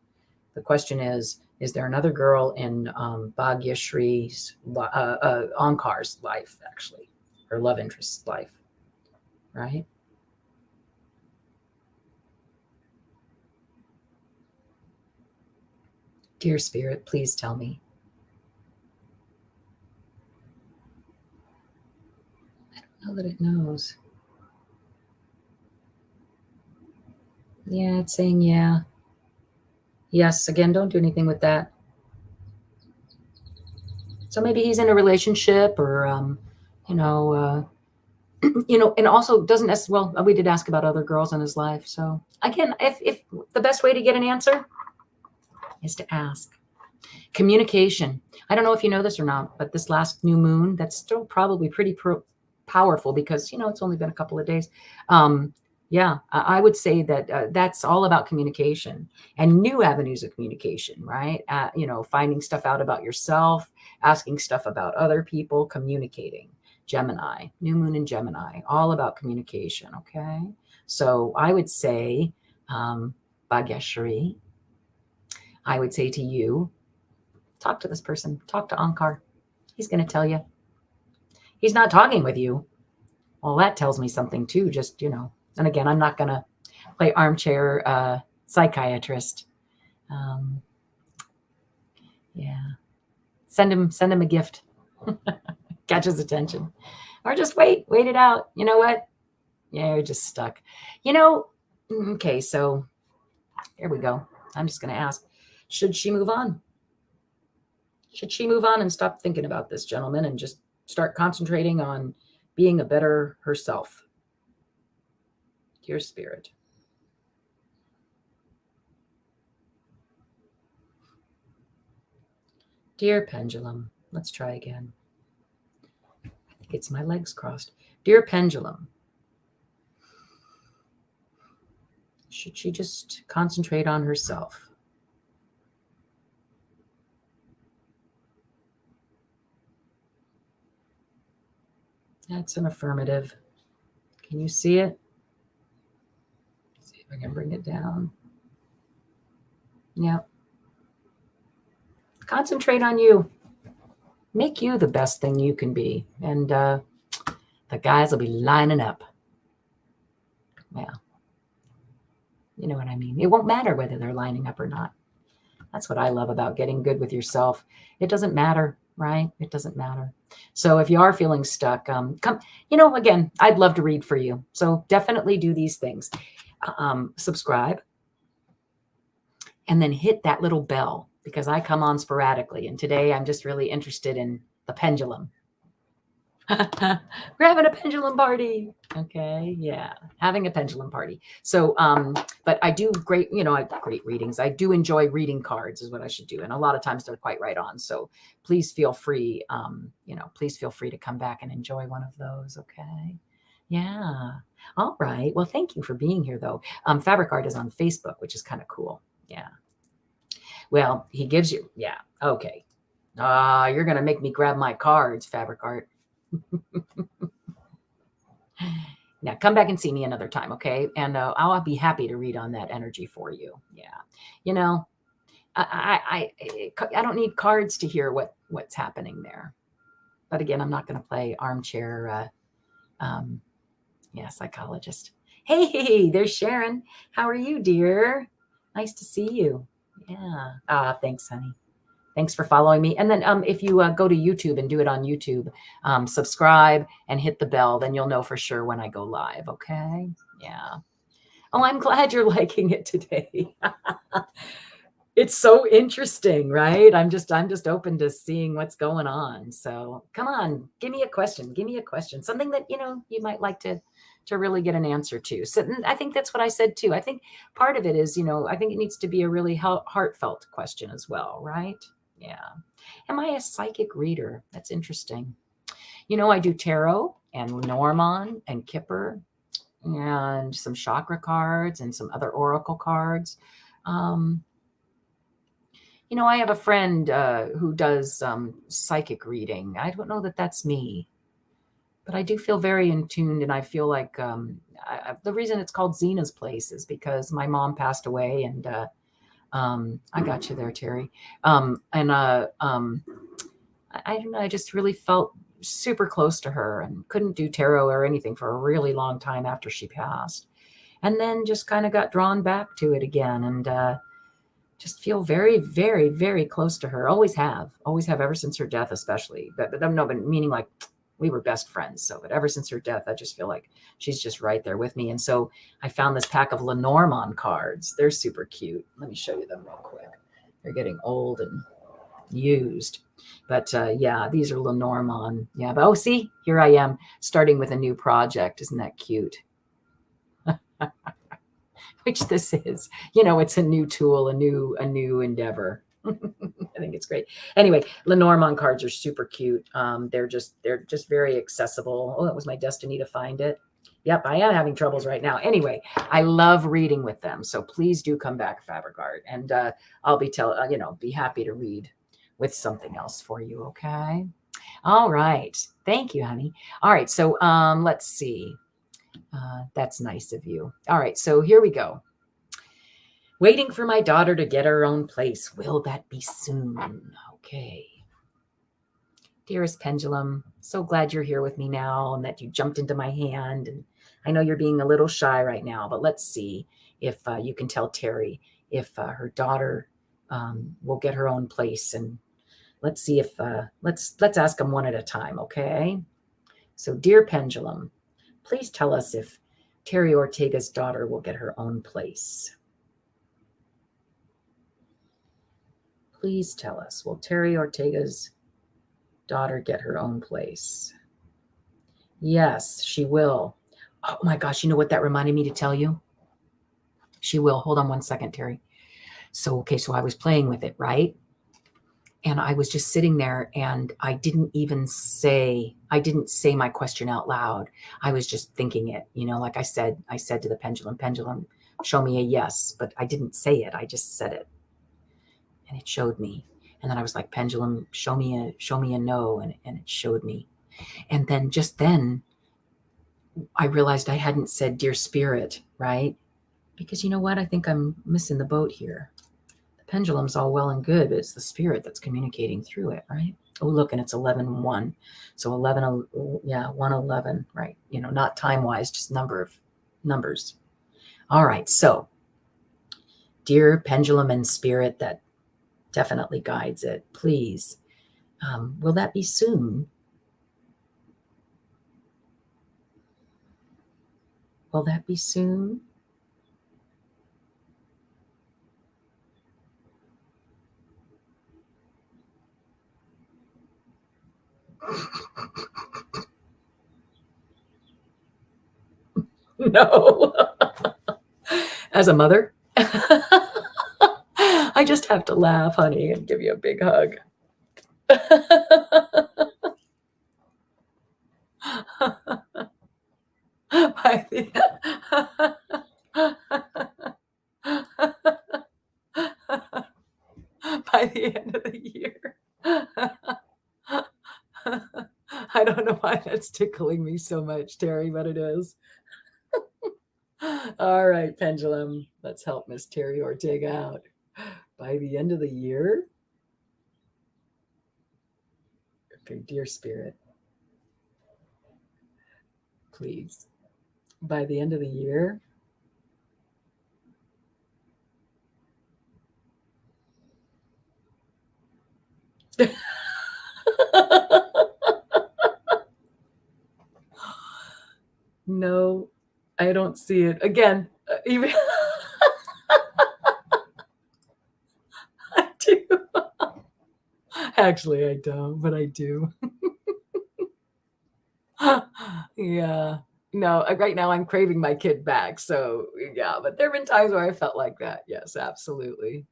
the question is there another girl in Bhagyashree's, Ankar's life, actually, her love interest's life, right? Dear spirit, please tell me. I don't know that it knows. Yeah, it's saying yeah. Yes, again, don't do anything with that. So maybe he's in a relationship or, and also doesn't necessarily, well, we did ask about other girls in his life. So again, if the best way to get an answer is to ask. Communication. I don't know if you know this or not, but this last new moon, that's still probably pretty powerful because, it's only been a couple of days. Yeah, I would say that that's all about communication and new avenues of communication, right? Finding stuff out about yourself, asking stuff about other people, communicating. Gemini, new moon in Gemini, all about communication, okay? So I would say, Bhagyashree, I would say to you, talk to this person, talk to Ankar. He's going to tell you. He's not talking with you. Well, that tells me something too, just, and again, I'm not going to play armchair psychiatrist. Yeah. Send him a gift. Catch his attention. Or just wait it out. You know what? Yeah, you're just stuck. Okay, so here we go. I'm just going to ask, should she move on? Should she move on and stop thinking about this gentleman and just start concentrating on being a better herself? Dear spirit. Dear pendulum. Let's try again. I think it's my legs crossed. Dear pendulum. Should she just concentrate on herself? That's an affirmative. Can you see it? Let's see if I can bring it down. Yeah. Concentrate on you. Make you the best thing you can be. And the guys will be lining up. Yeah. You know what I mean? It won't matter whether they're lining up or not. That's what I love about getting good with yourself. It doesn't matter, right? It doesn't matter. So if you are feeling stuck, come, again, I'd love to read for you. So definitely do these things. Subscribe. And then hit that little bell because I come on sporadically. And today I'm just really interested in the pendulum. We're having a pendulum party. Okay. Yeah. Having a pendulum party. So, but I do great readings. I do enjoy reading cards is what I should do. And a lot of times they're quite right on. So please feel free, please feel free to come back and enjoy one of those. Okay. Yeah. All right. Well, thank you for being here though. Fabric Art is on Facebook, which is kind of cool. Yeah. Well, he gives you, yeah. Okay. You're going to make me grab my cards, Fabric Art. Now come back and see me another time. Okay. And I'll be happy to read on that energy for you. Yeah. I don't need cards to hear what's happening there. But again, I'm not going to play armchair, psychologist. Hey, there's Sharon. How are you, dear? Nice to see you. Yeah. Thanks, honey. Thanks for following me. And then if you go to YouTube and do it on YouTube, subscribe and hit the bell, then you'll know for sure when I go live. Okay. Yeah. Oh, I'm glad you're liking it today. It's so interesting, right? I'm just open to seeing what's going on. So come on, give me a question. Give me a question. Something that, you might like to to really get an answer to. So I think that's what I said too. I think part of it is, I think it needs to be a really heartfelt question as well, right? Yeah. Am I a psychic reader? That's interesting. I do tarot and Lenormand and Kipper and some chakra cards and some other oracle cards. I have a friend who does psychic reading. I don't know that that's me, but I do feel very in tune, and I feel like the reason it's called Zina's Place is because my mom passed away, and I got you there, Terry. And I don't know, I just really felt super close to her and couldn't do tarot or anything for a really long time after she passed. And then just kind of got drawn back to it again, and just feel very, very, very close to her. Always have ever since her death, especially. But meaning like we were best friends. So, but ever since her death, I just feel like she's just right there with me. And so I found this pack of Lenormand cards. They're super cute. Let me show you them real quick. They're getting old and used. But yeah, these are Lenormand. Yeah, but see, here I am starting with a new project. Isn't that cute? Which this is, it's a new tool, a new endeavor. I think it's great. Anyway, Lenormand cards are super cute. They're just very accessible. Oh, that was my destiny to find it. Yep, I am having troubles right now. Anyway, I love reading with them. So please do come back, Fabric Art, and I'll be happy to read with something else for you. Okay. All right. Thank you, honey. All right. So let's see. That's nice of you. All right. So here we go. Waiting for my daughter to get her own place. Will that be soon? Okay. Dearest Pendulum, so glad you're here with me now and that you jumped into my hand. And I know you're being a little shy right now, but let's see if you can tell Terry if her daughter will get her own place. And let's see if let's ask them one at a time. Okay. So, dear Pendulum, please tell us if Terry Ortega's daughter will get her own place. Please tell us, will Terry Ortega's daughter get her own place? Yes, she will. Oh my gosh, you know what that reminded me to tell you? She will. Hold on one second, Terry. So I was playing with it, right? And I was just sitting there and I didn't say my question out loud. I was just thinking it, like I said to the pendulum, show me a yes, but I didn't say it. I just said it. And it showed me. And then I was like, pendulum, show me a no. And it showed me. And then I realized I hadn't said dear spirit, right? Because you know what? I think I'm missing the boat here. The pendulum's all well and good, but it's the spirit that's communicating through it, right? Oh, look, and it's 11-1. So 111, right? Not time-wise, just number of numbers. All right. So dear pendulum and spirit that definitely guides it, please. Will that be soon? Will that be soon? No. As a mother, I just have to laugh, honey, and give you a big hug. By the end of the year. I don't know why that's tickling me so much, Terry, but it is. All right, pendulum. Let's help Miss Terry Ortega out. By the end of the year? Okay, dear spirit. Please. By the end of the year? No, I don't see it. Again, even I do. Actually, I don't, but I do. Yeah. No, right now I'm craving my kid back. So yeah, but there have been times where I felt like that. Yes, absolutely.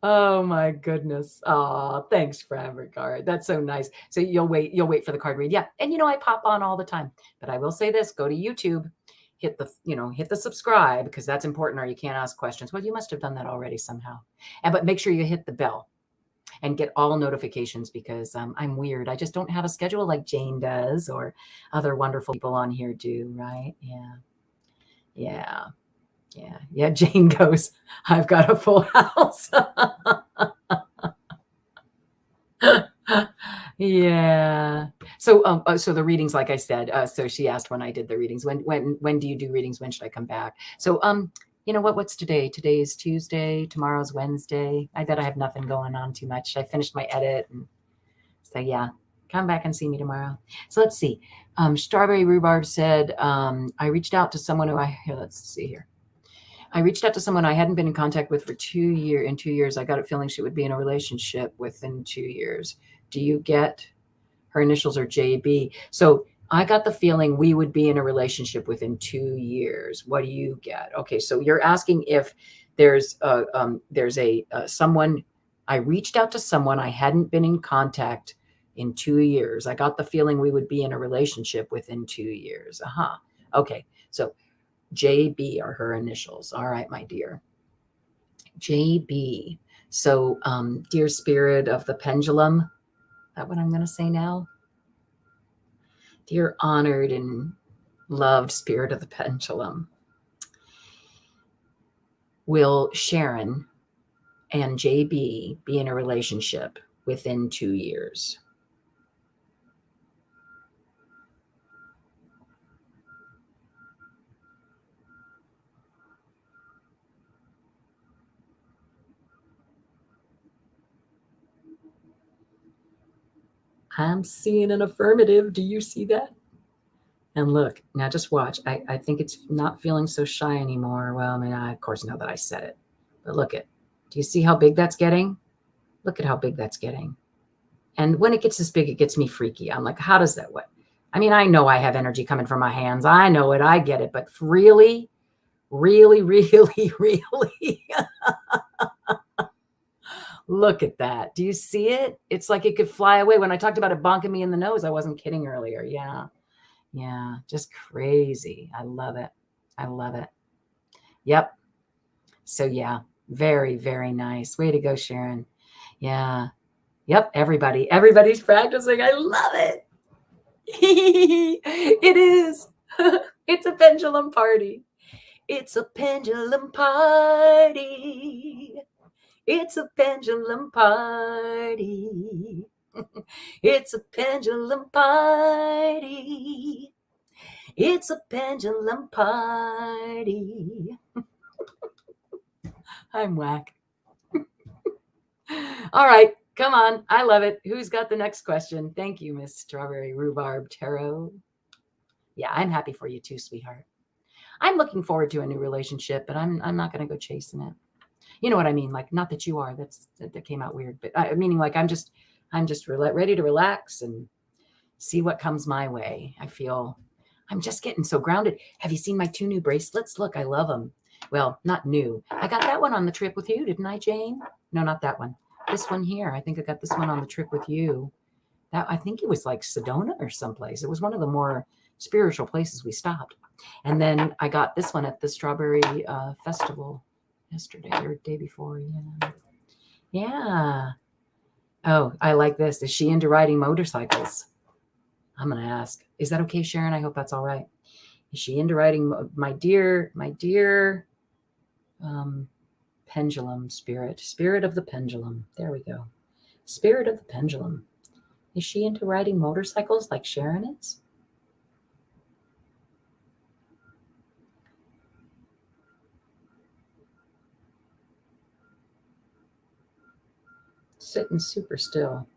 Oh my goodness. Oh, thanks, Card. That's so nice. So you'll wait for the card read. Yeah. And I pop on all the time. But I will say this, go to YouTube, hit the subscribe, because that's important, or you can't ask questions. Well, you must have done that already somehow. But make sure you hit the bell and get all notifications, because I'm weird. I just don't have a schedule like Jane does, or other wonderful people on here do, right? Yeah. Yeah. Yeah. Jane goes, I've got a full house. Yeah. So the readings, like I said, so she asked when I did the readings, when do you do readings? When should I come back? So, what's today? Today is Tuesday. Tomorrow's Wednesday. I bet I have nothing going on too much. I finished my edit. And so yeah, come back and see me tomorrow. So let's see. Strawberry Rhubarb said, I reached out to someone who let's see here. I reached out to someone I hadn't been in contact with for 2 years. In 2 years, I got a feeling she would be in a relationship within 2 years. Do you get her initials are JB? So I got the feeling we would be in a relationship within 2 years. What do you get? Okay, so you're asking if there's someone. I reached out to someone I hadn't been in contact in 2 years. I got the feeling we would be in a relationship within 2 years. Okay, so JB are her initials. All right, my dear. JB. So, dear spirit of the pendulum, is that what I'm going to say now? Dear honored and loved spirit of the pendulum, will Sharon and JB be in a relationship within 2 years? I'm seeing an affirmative. Do you see that? And look, now just watch. I think it's not feeling so shy anymore. Well, I mean, I, of course, know that I said it. But look at, do you see how big that's getting? Look at how big that's getting. And when it gets this big, it gets me freaky. I'm like, how does that what? I mean, I know I have energy coming from my hands. I know it. I get it. But really, really, really, really, look at that. Do you see it? It's like it could fly away. When I talked about it bonking me in the nose, I wasn't kidding earlier. Yeah. Yeah. Just crazy. I love it. I love it. Yep. So, yeah, very, very nice. Way to go, Sharon. Yeah. Yep. Everybody's practicing. I love it. It is. It's a pendulum party. It's a pendulum party. It's a pendulum party. It's a pendulum party. It's a pendulum party. I'm whack. All right, come on. I love it. Who's got the next question? Thank you, Miss Strawberry Rhubarb Tarot. Yeah, I'm happy for you too, sweetheart. I'm looking forward to a new relationship, but I'm not going to go chasing it. You know what I mean? Like, not that you are. That came out weird, but meaning like I'm just ready to relax and see what comes my way. I feel I'm just getting so grounded. Have you seen my 2 new bracelets? Look, I love them. Well, not new. I got that one on the trip with you, didn't I, Jane? No, not that one. This one here. I think I got this one on the trip with you. I think it was like Sedona or someplace. It was one of the more spiritual places we stopped. And then I got this one at the Strawberry Festival yesterday or day before. Yeah. Yeah. Oh, I like this. Is she into riding motorcycles? I'm going to ask. Is that okay, Sharon? I hope that's all right. Is she into riding? My dear pendulum spirit of the pendulum. There we go. Spirit of the pendulum. Is she into riding motorcycles like Sharon is? Sitting super still.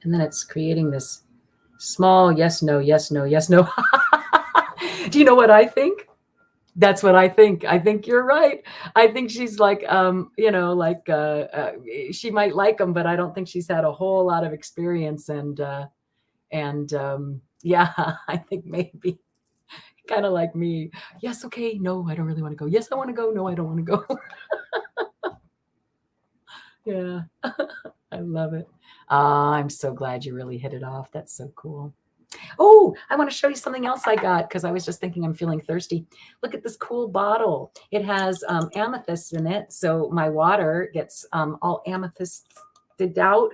And then it's creating this small yes, no, yes, no, yes, no. Do you know what I think? That's what I think. I think you're right. I think she's like, she might like him, but I don't think she's had a whole lot of experience. And yeah, I think maybe kind of like me. Yes, okay. No, I don't really want to go. Yes, I want to go. No, I don't want to go. Yeah, I love it. I'm so glad you really hit it off. That's so cool. Oh, I want to show you something else I got because I was just thinking I'm feeling thirsty. Look at this cool bottle. It has amethyst in it. So my water gets all amethysted out.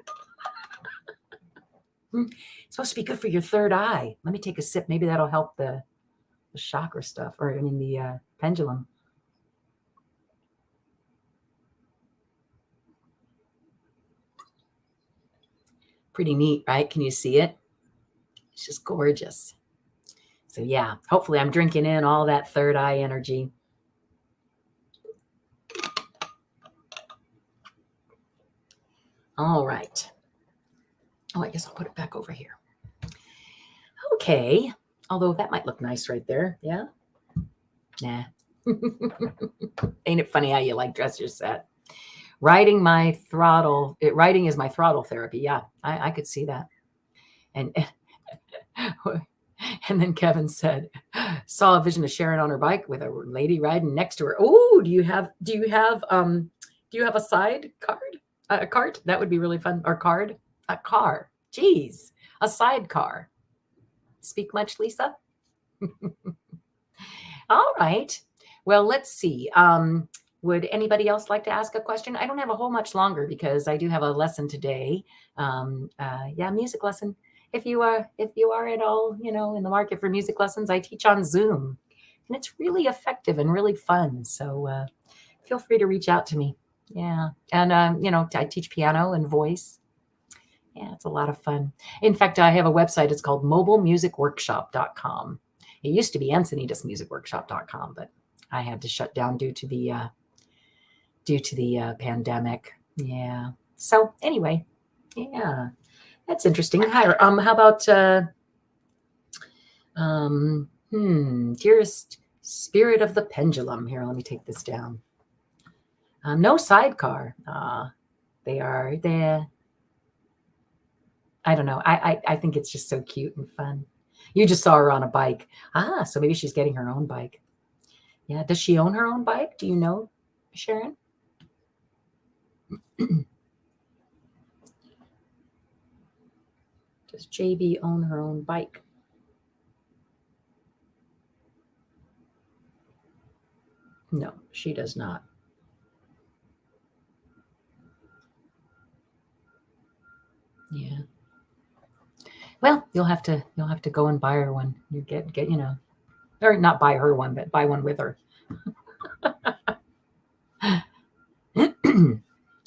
It's supposed to be good for your third eye. Let me take a sip. Maybe that'll help the chakra stuff, or I mean the pendulum. Pretty neat, right? Can you see it? It's just gorgeous. So yeah, hopefully I'm drinking in all that third eye energy. All right. Oh, I guess I'll put it back over here. Okay. Although that might look nice right there. Yeah. Nah. Ain't it funny how you like dress your set? Writing is my throttle therapy. Yeah, I could see that. And and then Kevin said, saw a vision of Sharon on her bike with a lady riding next to her. Oh, do you have a side card? A cart? That would be really fun. Or card? A car. Geez. A sidecar. Speak much, Lisa? All right. Well, let's see. Would anybody else like to ask a question? I don't have a whole much longer because I do have a lesson today. Music lesson. If you are at all, in the market for music lessons, I teach on Zoom, and it's really effective and really fun. So feel free to reach out to me. Yeah, and I teach piano and voice. Yeah, it's a lot of fun. In fact, I have a website. It's called mobilemusicworkshop.com. It used to be encinitasmusicworkshop.com, but I had to shut down due to the pandemic. Yeah. So anyway, yeah, that's interesting. Hi, how about dearest spirit of the pendulum? Here, let me take this down. No sidecar. They are there. I don't know. I think it's just so cute and fun. You just saw her on a bike. So maybe she's getting her own bike. Yeah. Does she own her own bike? Do you know, Sharon? Does JB own her own bike? No, she does not. Yeah. Well, you'll have to go and buy her one. You get or not buy her one, but buy one with her.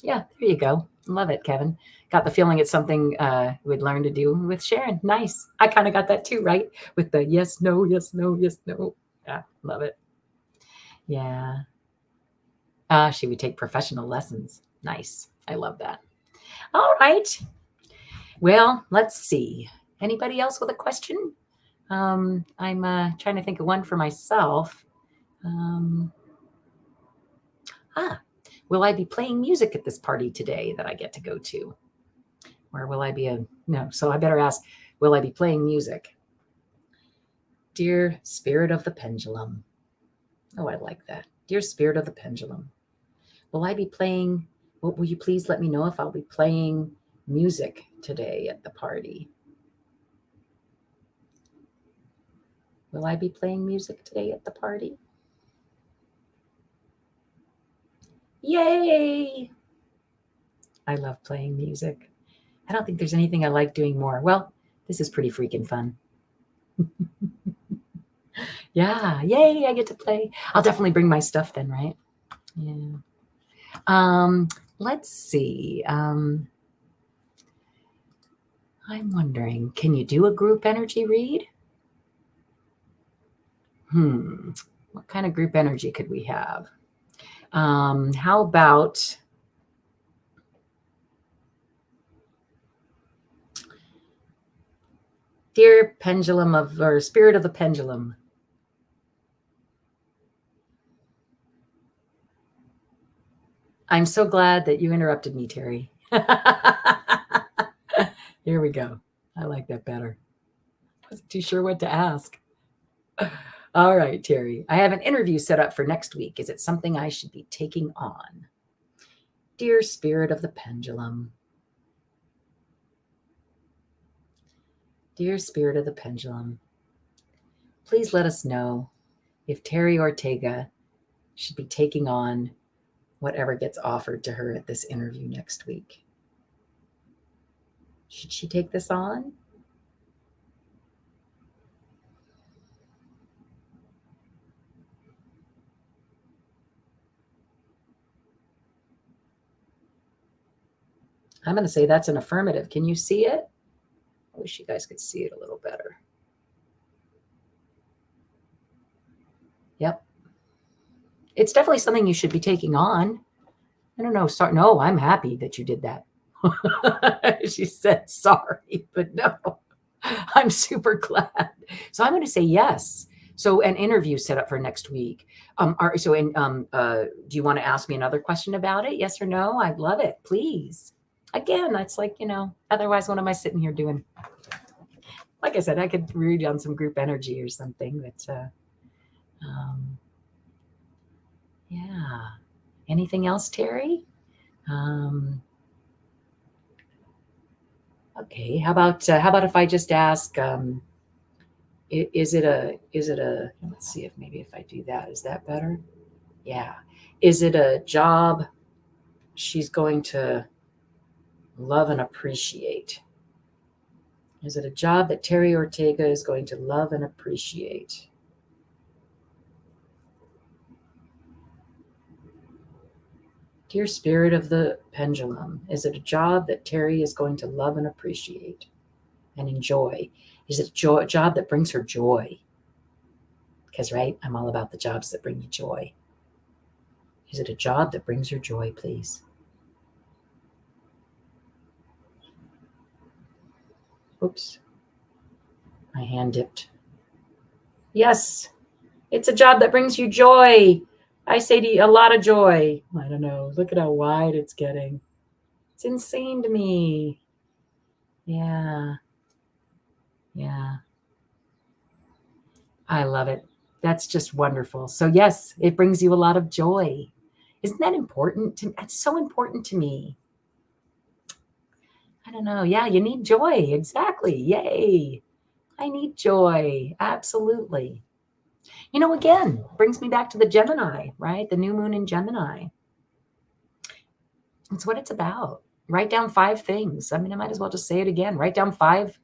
Yeah, there you go. Love it, Kevin. Got the feeling it's something we'd learn to do with Sharon. Nice. I kind of got that too, right? With the yes, no, yes, no, yes, no. Yeah, love it. Yeah. She would take professional lessons. Nice. I love that. All right. Well, let's see. Anybody else with a question? I'm trying to think of one for myself. Will I be playing music at this party today that I get to go to? Or will I be no? So I better ask, will I be playing music? Dear spirit of the pendulum. Oh, I like that. Dear spirit of the pendulum. Will I be playing? Will you please let me know if I'll be playing music today at the party? Will I be playing music today at the party? Yay! I love playing music. I don't think there's anything I like doing more. Well, this is pretty freaking fun. Yeah, yay, I get to play. I'll definitely bring my stuff then, right? Yeah. Let's see. I'm wondering, can you do a group energy read? What kind of group energy could we have? How about dear pendulum or spirit of the pendulum? I'm so glad that you interrupted me, Terry. Here we go. I like that better. Wasn't too sure what to ask. All right, Terry. I have an interview set up for next week. Is it something I should be taking on? Dear Spirit of the Pendulum. Dear Spirit of the Pendulum, please let us know if Terry Ortega should be taking on whatever gets offered to her at this interview next week. Should she take this on? I'm going to say that's an affirmative. Can you see it? I wish you guys could see it a little better. Yep. It's definitely something you should be taking on. I don't know. Sorry. No, I'm happy that you did that. She said sorry, but no, I'm super glad. So I'm going to say yes. So an interview set up for next week. Do you want to ask me another question about it? Yes or no? I'd love it. Please. Again, that's like, otherwise what am I sitting here doing? Like I said, I could read on some group energy or something, but yeah. Anything else, Terry? Okay. How about if I just ask, is it a, let's see if I do that, is that better? Yeah. Is it a job she's going to love and appreciate? Is it a job that Terry Ortega is going to love and appreciate? Dear Spirit of the Pendulum, is it a job that Terry is going to love and appreciate and enjoy? Is it a job that brings her joy? Because, right, I'm all about the jobs that bring you joy. Is it a job that brings her joy, please? Oops. My hand dipped. Yes, it's a job that brings you joy. I say to you, a lot of joy. I don't know. Look at how wide it's getting. It's insane to me. Yeah. Yeah. I love it. That's just wonderful. So yes, it brings you a lot of joy. Isn't that important? That's so important to me. I don't know. Yeah, you need joy. Exactly. Yay. I need joy. Absolutely. Again, brings me back to the Gemini, right? The new moon in Gemini. It's what it's about. Write down 5 things. I might as well just say it again. Write down five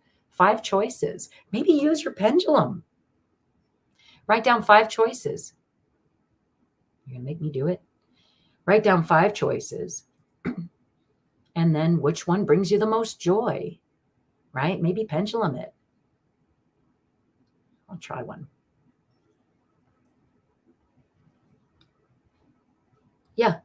choices. Maybe use your pendulum. Write down 5 choices. You're going to make me do it? Write down 5 choices. And then which one brings you the most joy, right? Maybe pendulum it. I'll try one. Yeah,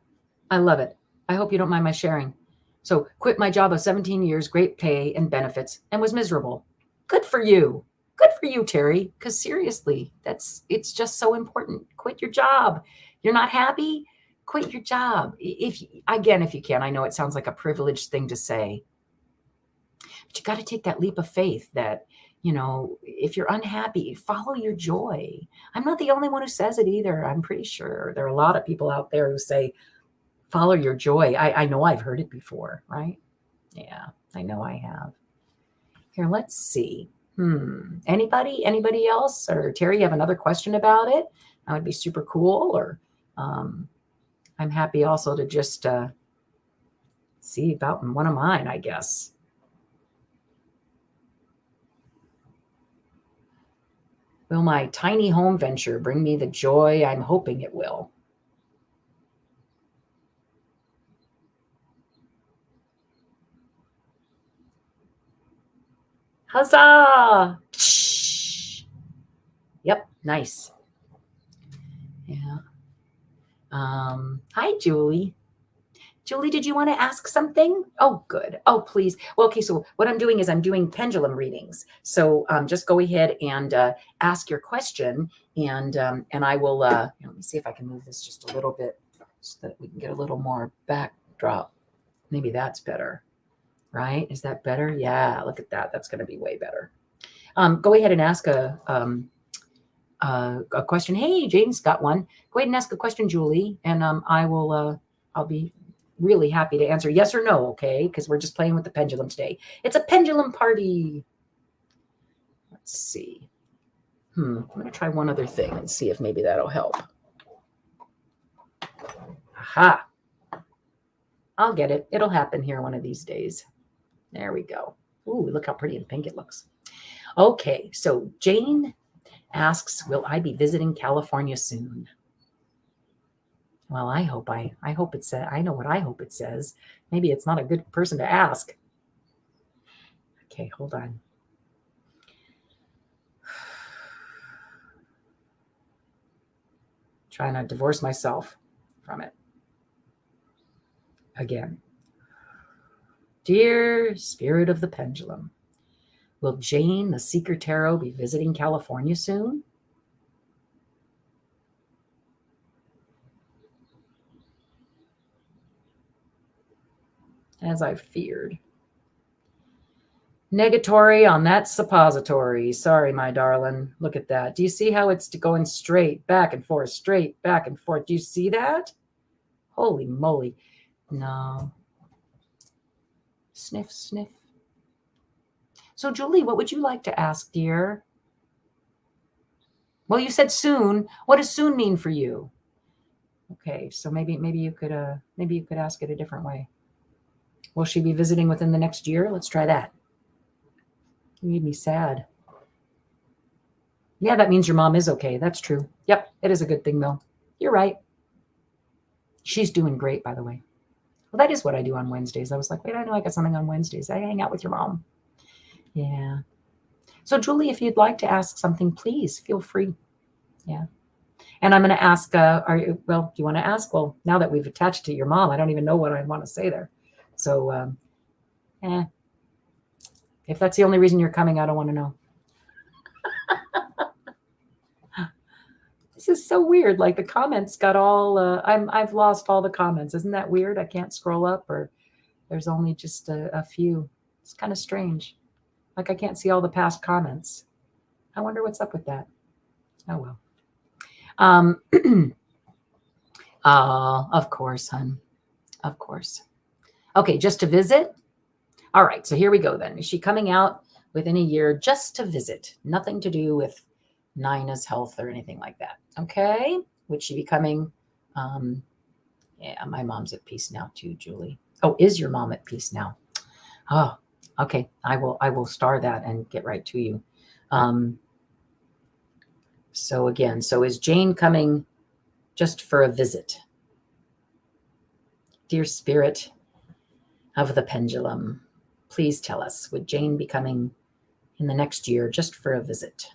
I love it. I hope you don't mind my sharing. So quit my job of 17 years, great pay and benefits, and was miserable. Good for you. Good for you, Terry. Because seriously, it's just so important. Quit your job. You're not happy? Quit your job. If you can, I know it sounds like a privileged thing to say, but you got to take that leap of faith that, if you're unhappy, follow your joy. I'm not the only one who says it either. I'm pretty sure there are a lot of people out there who say, follow your joy. I know I've heard it before, right? Yeah, I know I have. Here, let's see. Anybody else? Or Terry, you have another question about it? That would be super cool. Or I'm happy also to just see about one of mine, I guess. Will my tiny home venture bring me the joy I'm hoping it will? Huzzah! Yep, nice. Yeah. Hi, Julie. Julie, did you want to ask something? Oh, good. Oh, please. Well, okay, so what I'm doing is I'm doing pendulum readings. So just go ahead and ask your question, and I will, let me see if I can move this just a little bit so that we can get a little more backdrop. Maybe that's better, right? Is that better? Yeah, look at that. That's going to be way better. Go ahead and ask a question. Hey, Jane's got one. Go ahead and ask a question, Julie, and I'll be really happy to answer yes or no, okay? Because we're just playing with the pendulum today. It's a pendulum party. Let's see. I'm going to try one other thing and see if maybe that'll help. Aha. I'll get it. It'll happen here one of these days. There we go. Ooh, look how pretty and pink it looks. Okay, so Jane asks, will I be visiting California soon? Well, I hope it says, I know what I hope it says. Maybe it's not a good person to ask. Okay, hold on. Trying to divorce myself from it. Again. Dear Spirit of the Pendulum, will Jane, the Seeker Tarot, be visiting California soon? As I feared. Negatory on that suppository. Sorry, my darling. Look at that. Do you see how it's going straight back and forth, straight back and forth? Do you see that? Holy moly. No. Sniff, sniff. So, Julie, what would you like to ask, dear? Well, you said soon. What does soon mean for you? Okay, so maybe you could ask it a different way. Will she be visiting within the next year? Let's try that. You made me sad. Yeah, that means your mom is okay. That's true. Yep, it is a good thing, though. You're right. She's doing great, by the way. Well, that is what I do on Wednesdays. I was like, wait, I know I got something on Wednesdays. I hang out with your mom. Yeah. So, Julie, if you'd like to ask something, please feel free. Yeah. And I'm going to ask, do you want to ask? Well, now that we've attached to your mom, I don't even know what I want to say there. So, if that's the only reason you're coming, I don't want to know. This is so weird. Like the comments got all, I've lost all the comments. Isn't that weird? I can't scroll up, or there's only just a few. It's kind of strange. Like I can't see all the past comments. I wonder what's up with that. Oh, well. Of course, hon. Of course. Okay, just to visit? All right, so here we go then. Is she coming out within a year just to visit? Nothing to do with Nina's health or anything like that. Okay? Would she be coming? Yeah, my mom's at peace now too, Julie. Oh, is your mom at peace now? Oh, okay. I will star that and get right to you. So again, so is Jane coming just for a visit? Dear Spirit of the Pendulum, please tell us, would Jane be coming in the next year just for a visit?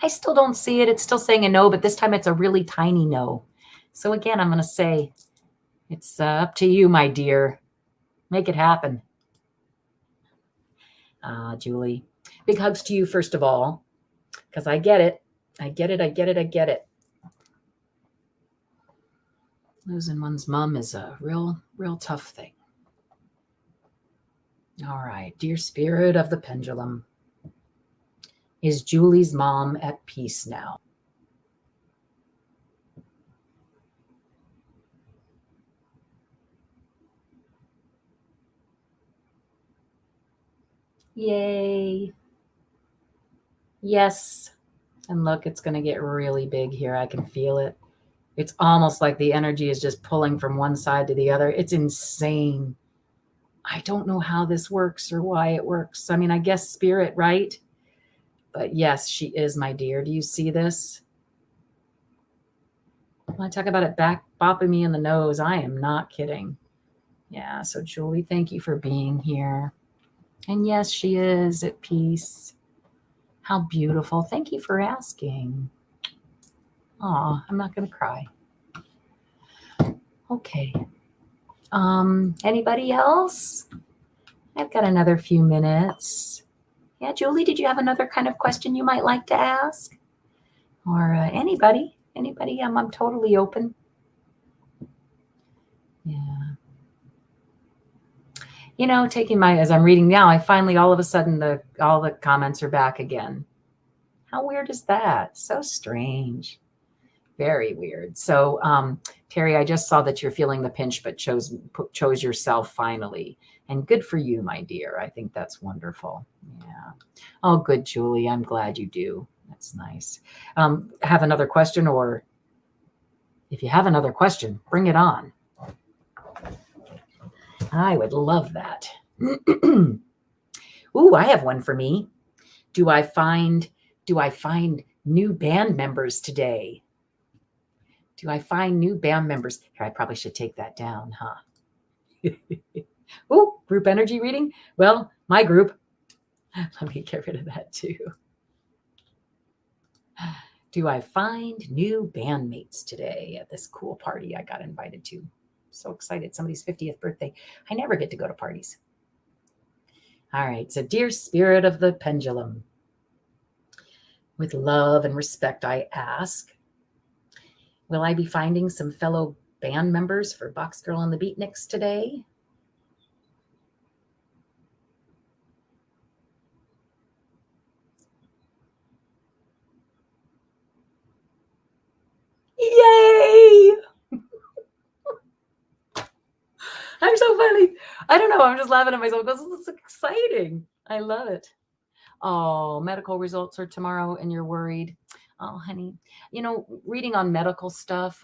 I still don't see it. It's still saying a no, but this time it's a really tiny no. So again, I'm going to say it's up to you, my dear. Make it happen. Julie, big hugs to you, first of all, because I get it. I get it. Losing one's mom is a real tough thing. All right, dear Spirit of the Pendulum, is Julie's mom at peace now? Yay. Yes. And look, it's going to get really big here. I can feel it. It's almost like the energy is just pulling from one side to the other. It's insane. I don't know how this works or why it works. I mean, I guess spirit, right? But yes, she is, my dear. Do you see this? When I talk about it back bopping me in the nose, I am not kidding. Yeah, so Julie, thank you for being here. And yes, she is at peace. How beautiful. Thank you for asking. Aw, I'm not going to cry. Okay. Anybody else? I've got another few minutes. Yeah, Julie, did you have another kind of question you might like to ask? Or anybody? I'm totally open. Yeah. You know, as I'm reading now, I finally, all of a sudden, all the comments are back again. How weird is that? So strange. Very weird. So, Terry, I just saw that you're feeling the pinch, but chose yourself finally. And good for you, my dear. I think that's wonderful. Yeah. Oh, good, Julie. I'm glad you do. That's nice. Have another question, or if you have another question, bring it on. I would love that. Ooh, I have one for me. Do I find new band members today? Do I find new band members? Here, I probably should take that down, huh? Ooh, group energy reading? Well, my group. Let me get rid of that too. Do I find new bandmates today at this cool party I got invited to? So excited. Somebody's 50th birthday. I never get to go to parties. All right. So, dear spirit of the pendulum, with love and respect, I ask, will I be finding some fellow band members for Box Girl on the Beatniks today? Yay! I'm so funny. I don't know. I'm just laughing at myself because it's exciting. I love it. Oh, medical results are tomorrow and you're worried. Oh, honey, you know, reading on medical stuff,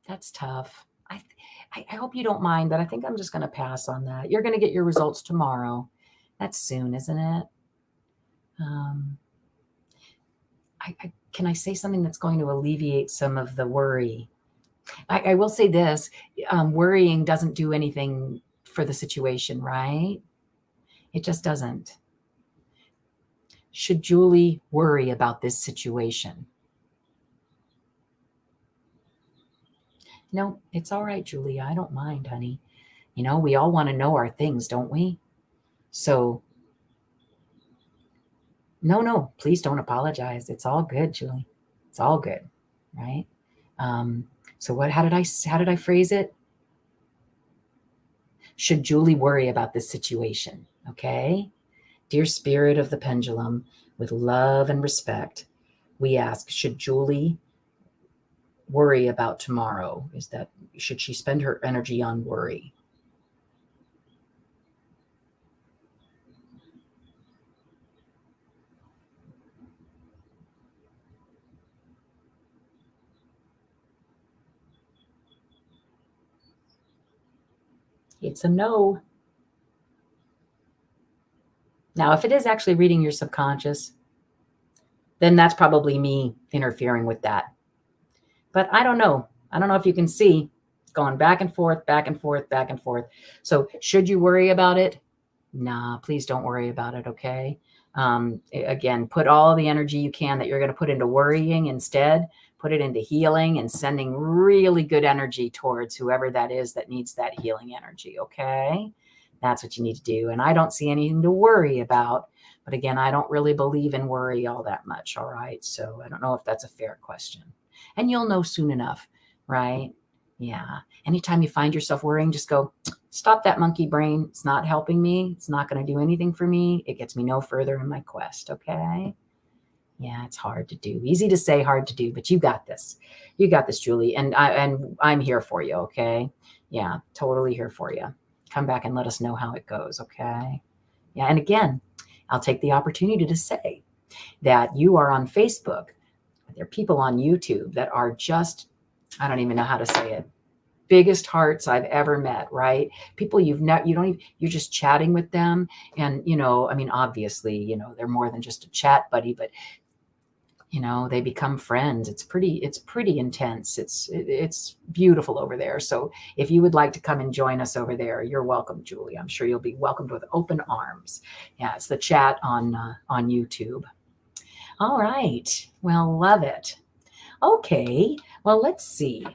that's tough. I hope you don't mind, but I think I'm just going to pass on that. You're going to get your results tomorrow. That's soon, isn't it? Can I say something that's going to alleviate some of the worry? I will say this, worrying doesn't do anything for the situation, right? It just doesn't. Should Julie worry about this situation? No, it's all right, Julie. I don't mind, honey. You know, we all want to know our things, don't we? So, no, please don't apologize. It's all good, Julie. It's all good, right? So how did I phrase it? Should Julie worry about this situation? Okay. Dear spirit of the pendulum, with love and respect, we ask, should Julie worry about tomorrow? Should she spend her energy on worry? It's a no. Now, if it is actually reading your subconscious, then that's probably me interfering with that. But I don't know. I don't know if you can see going back and forth, back and forth, back and forth. So should you worry about it? Nah, please don't worry about it, okay? Again, put all the energy you can that you're going to put into worrying instead. Put it into healing and sending really good energy towards whoever that is that needs that healing energy, okay? That's what you need to do. And I don't see anything to worry about. But again, I don't really believe in worry all that much, all right? So I don't know if that's a fair question. And you'll know soon enough, right? Yeah. Anytime you find yourself worrying, just go, stop that monkey brain. It's not helping me. It's not going to do anything for me. It gets me no further in my quest, okay? Yeah, it's hard to do. Easy to say, hard to do, but you got this. You got this, Julie. And I'm here for you, okay? Yeah, totally here for you. Come back and let us know how it goes, okay? Yeah, and again, I'll take the opportunity to say that you are on Facebook. There are people on YouTube that are just, I don't even know how to say it, biggest hearts I've ever met, right? People you're just chatting with them. And, you know, I mean, obviously, you know, they're more than just a chat buddy, but you know, they become friends. It's pretty intense. It's beautiful over there. So if you would like to come and join us over there, you're welcome, Julie. I'm sure you'll be welcomed with open arms. Yeah, it's the chat on YouTube. All right. Well, love it. Okay. Well, let's see.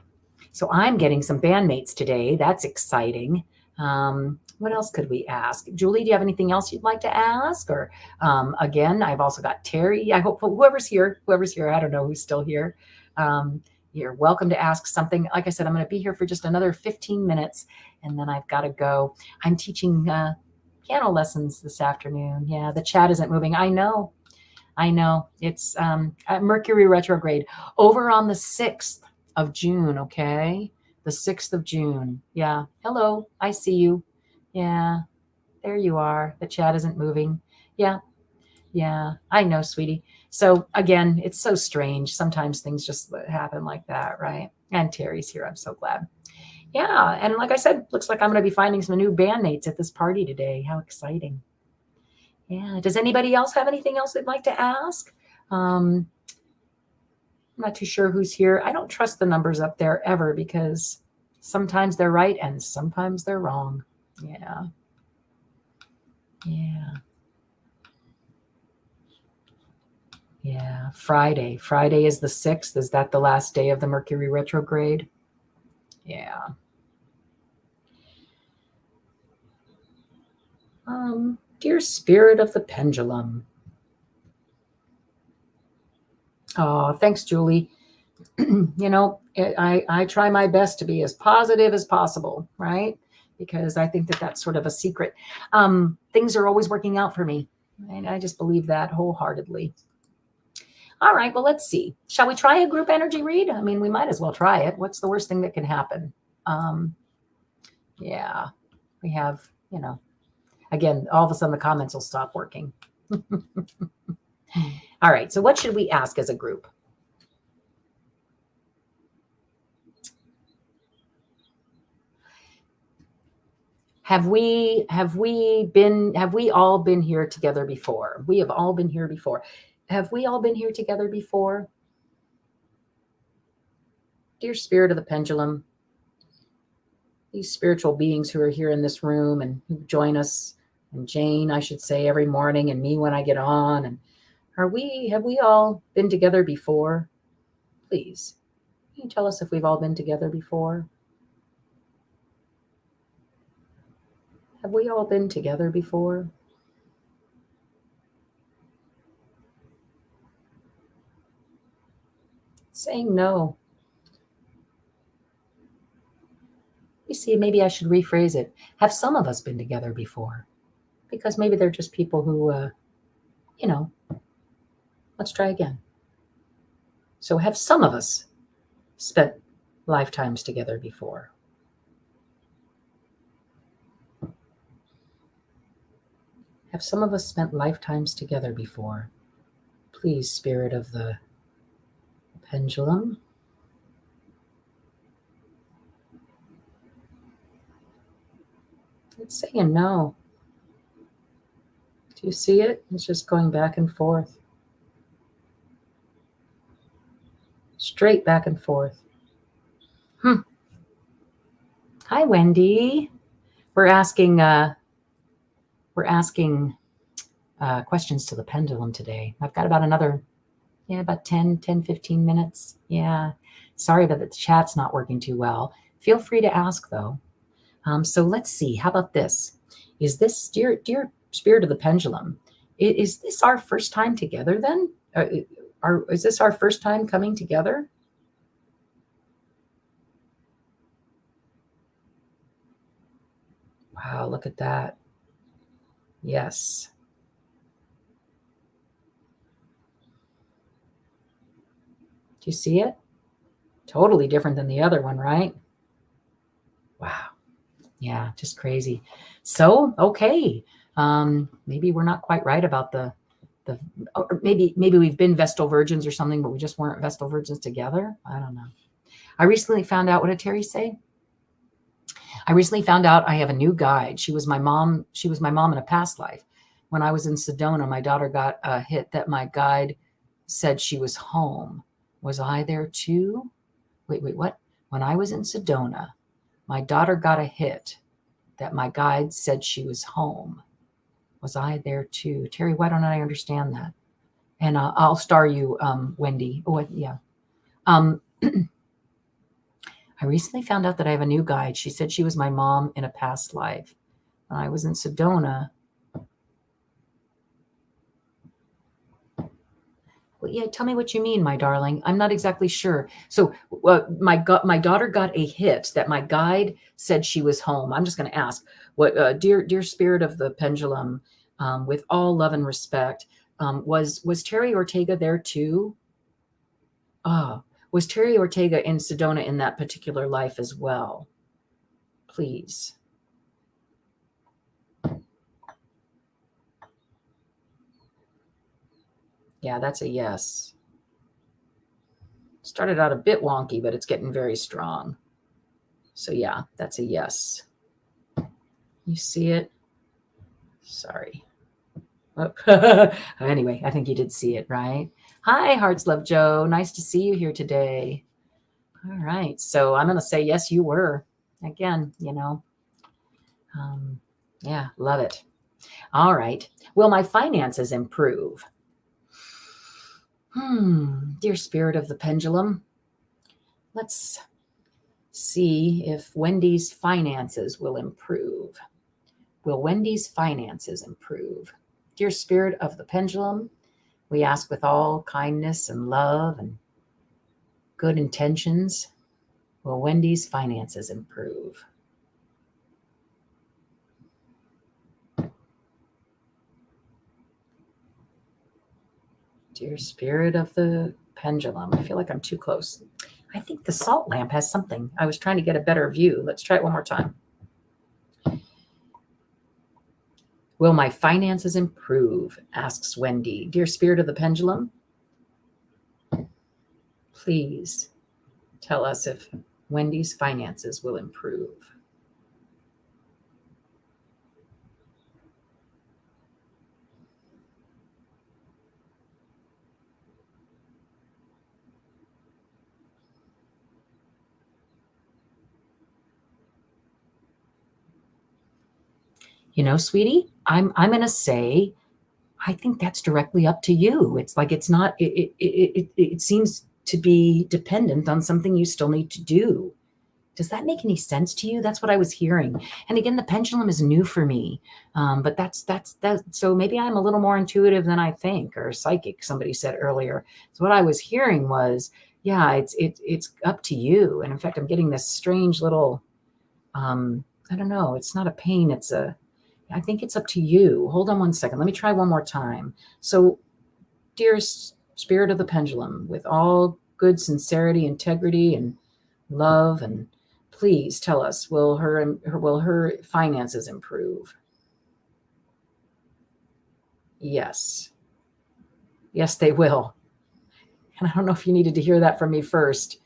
So I'm getting some bandmates today. That's exciting. What else could we ask? Julie, do you have anything else you'd like to ask? Or again, I've also got Terry. I hope whoever's here, I don't know who's still here. You're welcome to ask something. Like I said, I'm going to be here for just another 15 minutes and then I've got to go. I'm teaching piano lessons this afternoon. Yeah, the chat isn't moving. I know. It's Mercury retrograde over on the 6th of June. Okay. The 6th of June. Yeah. Hello. I see you. Yeah. There you are. The chat isn't moving. Yeah. Yeah. I know, sweetie. So again, it's so strange. Sometimes things just happen like that. Right. And Terry's here. I'm so glad. Yeah. And like I said, looks like I'm going to be finding some new bandmates at this party today. How exciting. Yeah. Does anybody else have anything else they'd like to ask? I'm not too sure who's here. I don't trust the numbers up there ever because sometimes they're right and sometimes they're wrong. Yeah. Yeah. Yeah. Friday. Friday is the 6th. Is that the last day of the Mercury retrograde? Yeah. Dear spirit of the pendulum. Oh, thanks, Julie. I try my best to be as positive as possible, right? Because I think that that's sort of a secret. Things are always working out for me. And I just believe that wholeheartedly. All right, well, let's see. Shall we try a group energy read? I mean, we might as well try it. What's the worst thing that can happen? Yeah, we have, again, all of a sudden the comments will stop working. All right, so what should we ask as a group? Have we all been here together before? We have all been here before. Have we all been here together before? Dear spirit of the pendulum, these spiritual beings who are here in this room and who join us, and Jane, I should say, every morning, and me when I get on, and have we all been together before? Please, can you tell us if we've all been together before? Have we all been together before? Saying no. You see, maybe I should rephrase it. Have some of us been together before? Because maybe they're just people who, let's try again. So have some of us spent lifetimes together before? Have some of us spent lifetimes together before? Please, spirit of the pendulum. It's saying no. Do you see it? It's just going back and forth. Straight back and forth. Hi, Wendy. We're asking questions to the pendulum today. I've got about another, about 10, 15 minutes. Yeah. Sorry that the chat's not working too well. Feel free to ask, though. So let's see. How about this? Is this, dear spirit of the pendulum, is this our first time together then? Is this our first time coming together? Wow, look at that. Yes. Do you see it? Totally different than the other one, right? Wow. Yeah, just crazy. So, okay. Maybe we're not quite right about or maybe we've been Vestal Virgins or something, but we just weren't Vestal Virgins together. I don't know. I recently found out, what did Terry say? I recently found out I have a new guide. She was my mom in a past life. When I was in Sedona, my daughter got a hit that my guide said she was home. Was I there too? Wait, what? When I was in Sedona, my daughter got a hit that my guide said she was home. Was I there too? Terry, why don't I understand that? And I'll star you, Wendy. Oh, yeah. I recently found out that I have a new guide. She said she was my mom in a past life. when I was in Sedona. Well, yeah, tell me what you mean, my darling. I'm not exactly sure. So my daughter got a hit that my guide said she was home. I'm just going to ask, what, dear spirit of the pendulum, with all love and respect, was Terry Ortega there too? Was Terry Ortega in Sedona in that particular life as well? Please. Yeah, that's a yes. Started out a bit wonky, but it's getting very strong. So yeah, that's a yes. You see it? Sorry. Oh. Anyway, I think you did see it, right? Hi, Hearts Love Joe. Nice to see you here today. All right. So I'm going to say, yes, you were. Again, yeah, love it. All right. Will my finances improve? Dear spirit of the pendulum, let's see if Wendy's finances will improve. Will Wendy's finances improve? Dear spirit of the pendulum, we ask with all kindness and love and good intentions, will Wendy's finances improve? Dear spirit of the pendulum, I feel like I'm too close. I think the salt lamp has something. I was trying to get a better view. Let's try it one more time. Will my finances improve? Asks Wendy. Dear spirit of the pendulum, please tell us if Wendy's finances will improve. Sweetie, I'm going to say, I think that's directly up to you. It's like, it's not, it seems to be dependent on something you still need to do. Does that make any sense to you? That's what I was hearing. And again, the pendulum is new for me. But that's. So maybe I'm a little more intuitive than I think, or psychic, somebody said earlier. So what I was hearing was, yeah, it's up to you. And in fact, I'm getting this strange little, I don't know, it's not a pain. I think it's up to you. Hold on one second. Let me try one more time. So, dearest spirit of the pendulum, with all good sincerity, integrity, and love, and please tell us, will her finances improve? Yes. Yes, they will. And I don't know if you needed to hear that from me first,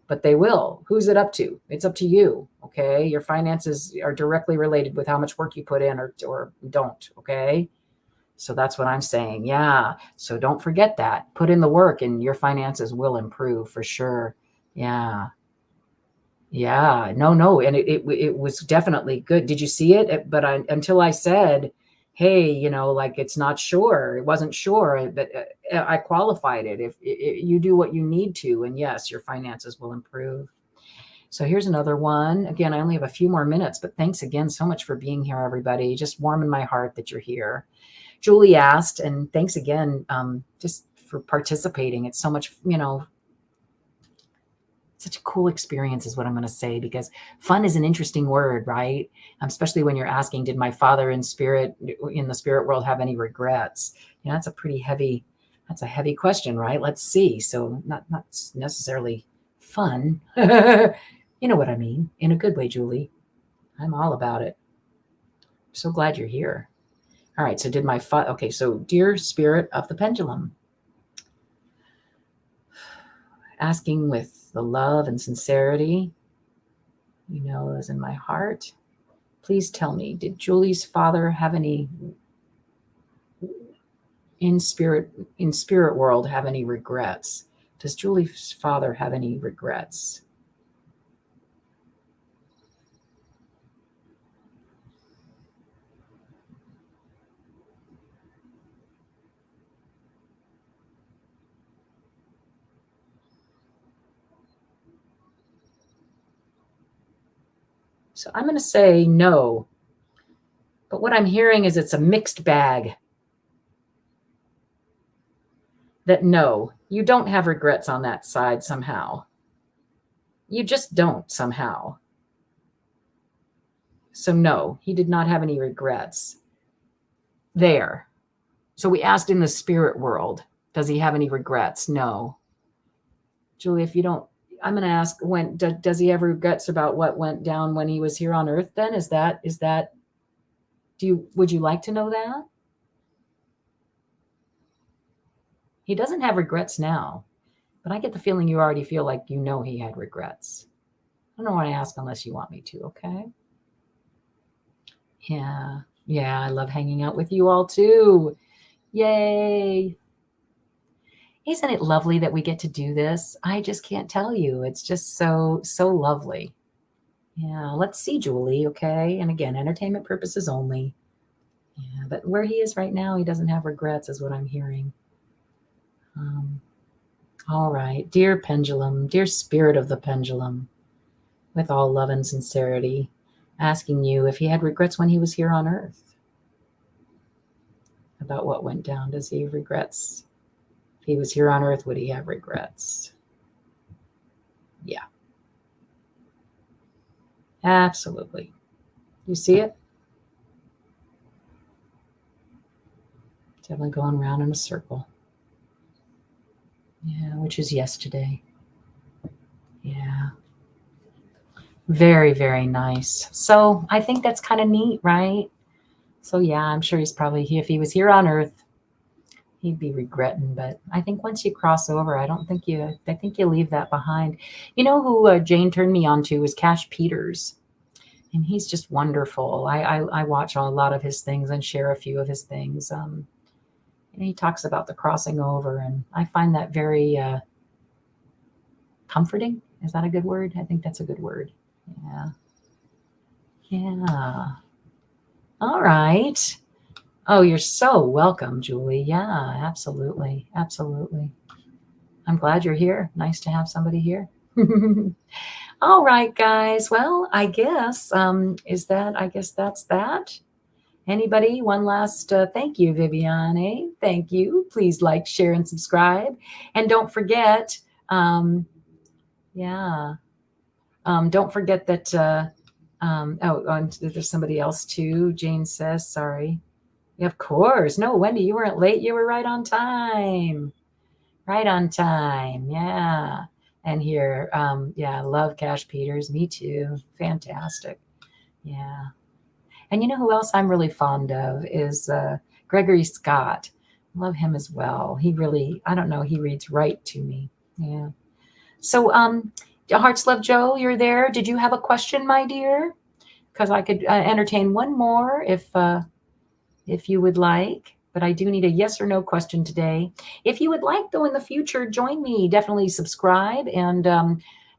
but they will. Who's it up to? It's up to you. Okay. Your finances are directly related with how much work you put in or don't. Okay. So that's what I'm saying. Yeah. So don't forget that. Put in the work and your finances will improve for sure. Yeah. Yeah. No. And it was definitely good. Did you see it? But until I said, hey, like, it's not sure. It wasn't sure, but I qualified it. If you do what you need to, and yes, your finances will improve. So here's another one. Again, I only have a few more minutes, but thanks again so much for being here, everybody. Just warming my heart that you're here. Julie asked, and thanks again, just for participating. It's so much, such a cool experience is what I'm going to say, because fun is an interesting word, right? Especially when you're asking, did my father in the spirit world have any regrets? That's a heavy question, right? Let's see. So not necessarily fun. You know what I mean? In a good way, Julie. I'm all about it. I'm so glad you're here. All right. So okay. So dear spirit of the pendulum, asking with the love and sincerity, is in my heart. Please tell me, did Julie's father have any in spirit world have any regrets? Does Julie's father have any regrets? So I'm going to say no. But what I'm hearing is it's a mixed bag. That no, you don't have regrets on that side somehow. You just don't somehow. So no, he did not have any regrets there. So we asked in the spirit world, does he have any regrets? No. Julie, if you don't, I'm going to ask, when does he have regrets about what went down when he was here on earth then? Would you like to know that? He doesn't have regrets now, but I get the feeling you already feel like you know he had regrets. I don't want to ask unless you want me to, okay? Yeah, I love hanging out with you all too. Yay. Isn't it lovely that we get to do this? I just can't tell you. It's just so lovely. Yeah, let's see, Julie, okay? And again, entertainment purposes only. Yeah, but where he is right now, he doesn't have regrets is what I'm hearing. All right, dear pendulum, dear spirit of the pendulum, with all love and sincerity, asking you if he had regrets when he was here on earth about what went down. Does he have regrets? If he was here on earth, would he have regrets? Yeah. Absolutely. You see it? Definitely going around in a circle. Yeah, which is yesterday. Yeah. Very, very nice. So I think that's kind of neat, right? So yeah, I'm sure he's probably, if he was here on earth, he'd be regretting. But I think once you cross over, I think you leave that behind. You know who Jane turned me on to was Cash Peters. And he's just wonderful. I watch a lot of his things and share a few of his things. And he talks about the crossing over, and I find that very comforting. Is that a good word? I think that's a good word. Yeah. Yeah. All right. Oh, you're so welcome, Julie. Yeah, absolutely. Absolutely. I'm glad you're here. Nice to have somebody here. All right, guys. Well, I guess that's that. Anybody? One last thank you, Viviane. Thank you. Please like, share, and subscribe. And don't forget, don't forget that, there's somebody else too. Jane says, sorry. Of course. No, Wendy, you weren't late. You were right on time. Right on time. Yeah. And here, I love Cash Peters. Me too. Fantastic. Yeah. And you know who else I'm really fond of is Gregory Scott. Love him as well. He really, I don't know, he reads right to me. Yeah. So, Hearts Love Joe, you're there. Did you have a question, my dear? Because I could entertain one more if you would like. But I do need a yes or no question today. If you would like, though, in the future, join me. Definitely subscribe and,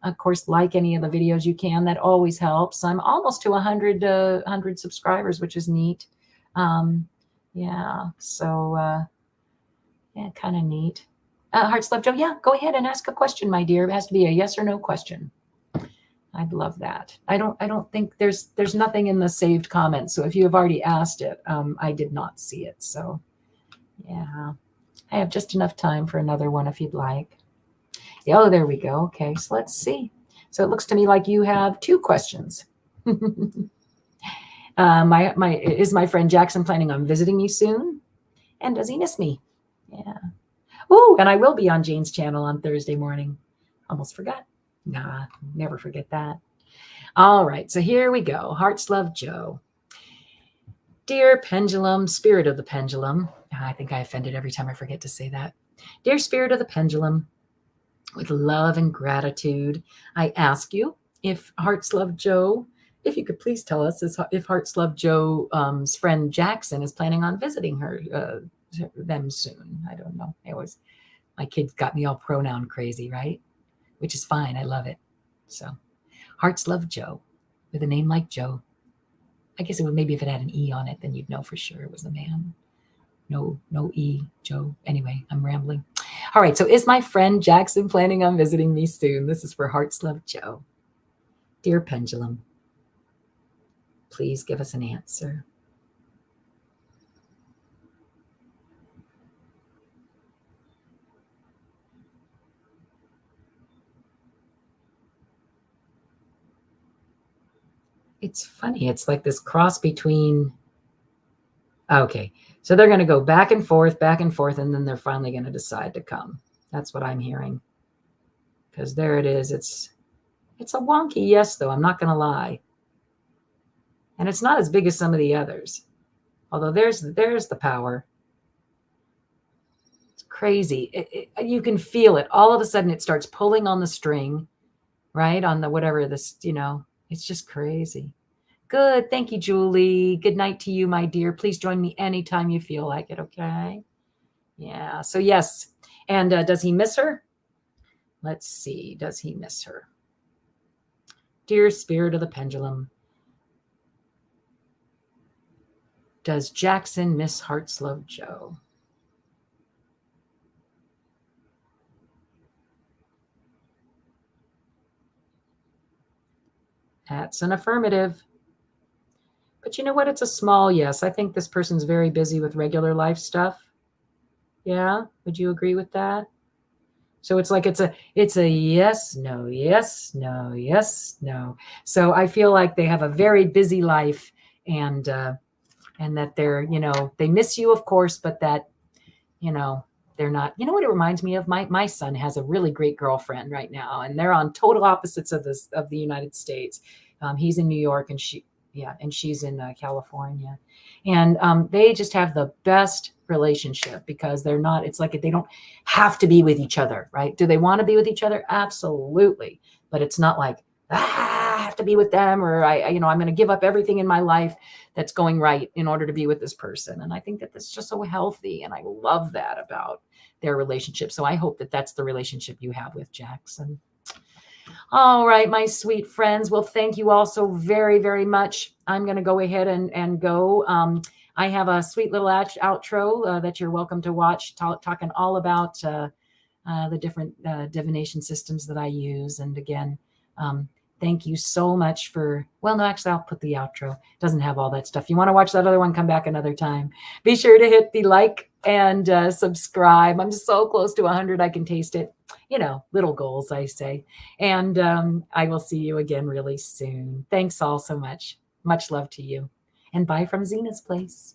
of course, like any of the videos you can. That always helps. I'm almost to 100 subscribers, which is neat. Yeah, so, kind of neat. Hearts Love Joe, yeah, go ahead and ask a question, my dear. It has to be a yes or no question. I'd love that. I don't think there's nothing in the saved comments. So if you have already asked it, I did not see it. So yeah, I have just enough time for another one if you'd like. Oh, there we go. Okay, so let's see. So it looks to me like you have two questions. Is my friend Jackson planning on visiting me soon? And does he miss me? Yeah. Oh, and I will be on Jane's channel on Thursday morning. Almost forgot. Nah, never forget that. All right, so here we go. Hearts Love Joe. Dear pendulum, spirit of the pendulum. I think I offended every time I forget to say that. Dear spirit of the pendulum, with love and gratitude, I ask you, if Hearts Love Joe, if you could please tell us if Hearts Love Joe's friend Jackson is planning on visiting them soon. I don't know. My kids got me all pronoun crazy, right? Which is fine. I love it. So, Hearts Love Joe, with a name like Joe. I guess it would maybe if it had an E on it, then you'd know for sure it was a man. No E, Joe. Anyway, I'm rambling. All right. So, is my friend Jackson planning on visiting me soon? This is for Hearts Love Joe. Dear Pendulum, please give us an answer. It's funny. It's like this cross between, okay, so they're going to go back and forth, and then they're finally going to decide to come. That's what I'm hearing. Because there it is. It's a wonky yes, though. I'm not going to lie. And it's not as big as some of the others. Although there's the power. It's crazy. You can feel it. All of a sudden, it starts pulling on the string, right? On the whatever this, it's just crazy. Good. Thank you, Julie. Good night to you, my dear. Please join me anytime you feel like it, okay? Yeah. So, yes. And does he miss her? Let's see. Does he miss her? Dear spirit of the pendulum, does Jackson miss Heart's Love Joe? That's an affirmative. But you know what? It's a small yes. I think this person's very busy with regular life stuff. Yeah? Would you agree with that? So it's like it's a yes, no, yes, no, yes, no. So I feel like they have a very busy life, and that they're, they miss you, of course, but that, they're not. You know what it reminds me of? My son has a really great girlfriend right now, and they're on total opposites of the United States. He's in New York, and she's in California, and they just have the best relationship because they're not. It's like they don't have to be with each other, right? Do they want to be with each other? Absolutely, but it's not like I have to be with them, or I'm going to give up everything in my life that's going right in order to be with this person. And I think that that's just so healthy, and I love that about their relationship. So I hope that that's the relationship you have with Jackson. All right, my sweet friends. Well, thank you all so very, very much. I'm going to go ahead and go. I have a sweet little outro that you're welcome to watch, talking all about the different divination systems that I use. And again, thank you so much for, well, no, actually, I'll put the outro. It doesn't have all that stuff. You want to watch that other one, come back another time. Be sure to hit the like and subscribe. I'm just so close to 100. I can taste it. Little goals, I say. And I will see you again really soon. Thanks all so much. Much love to you. And bye from Zina's place.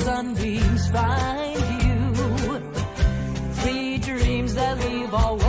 Sunbeams find you, sweet dreams that leave all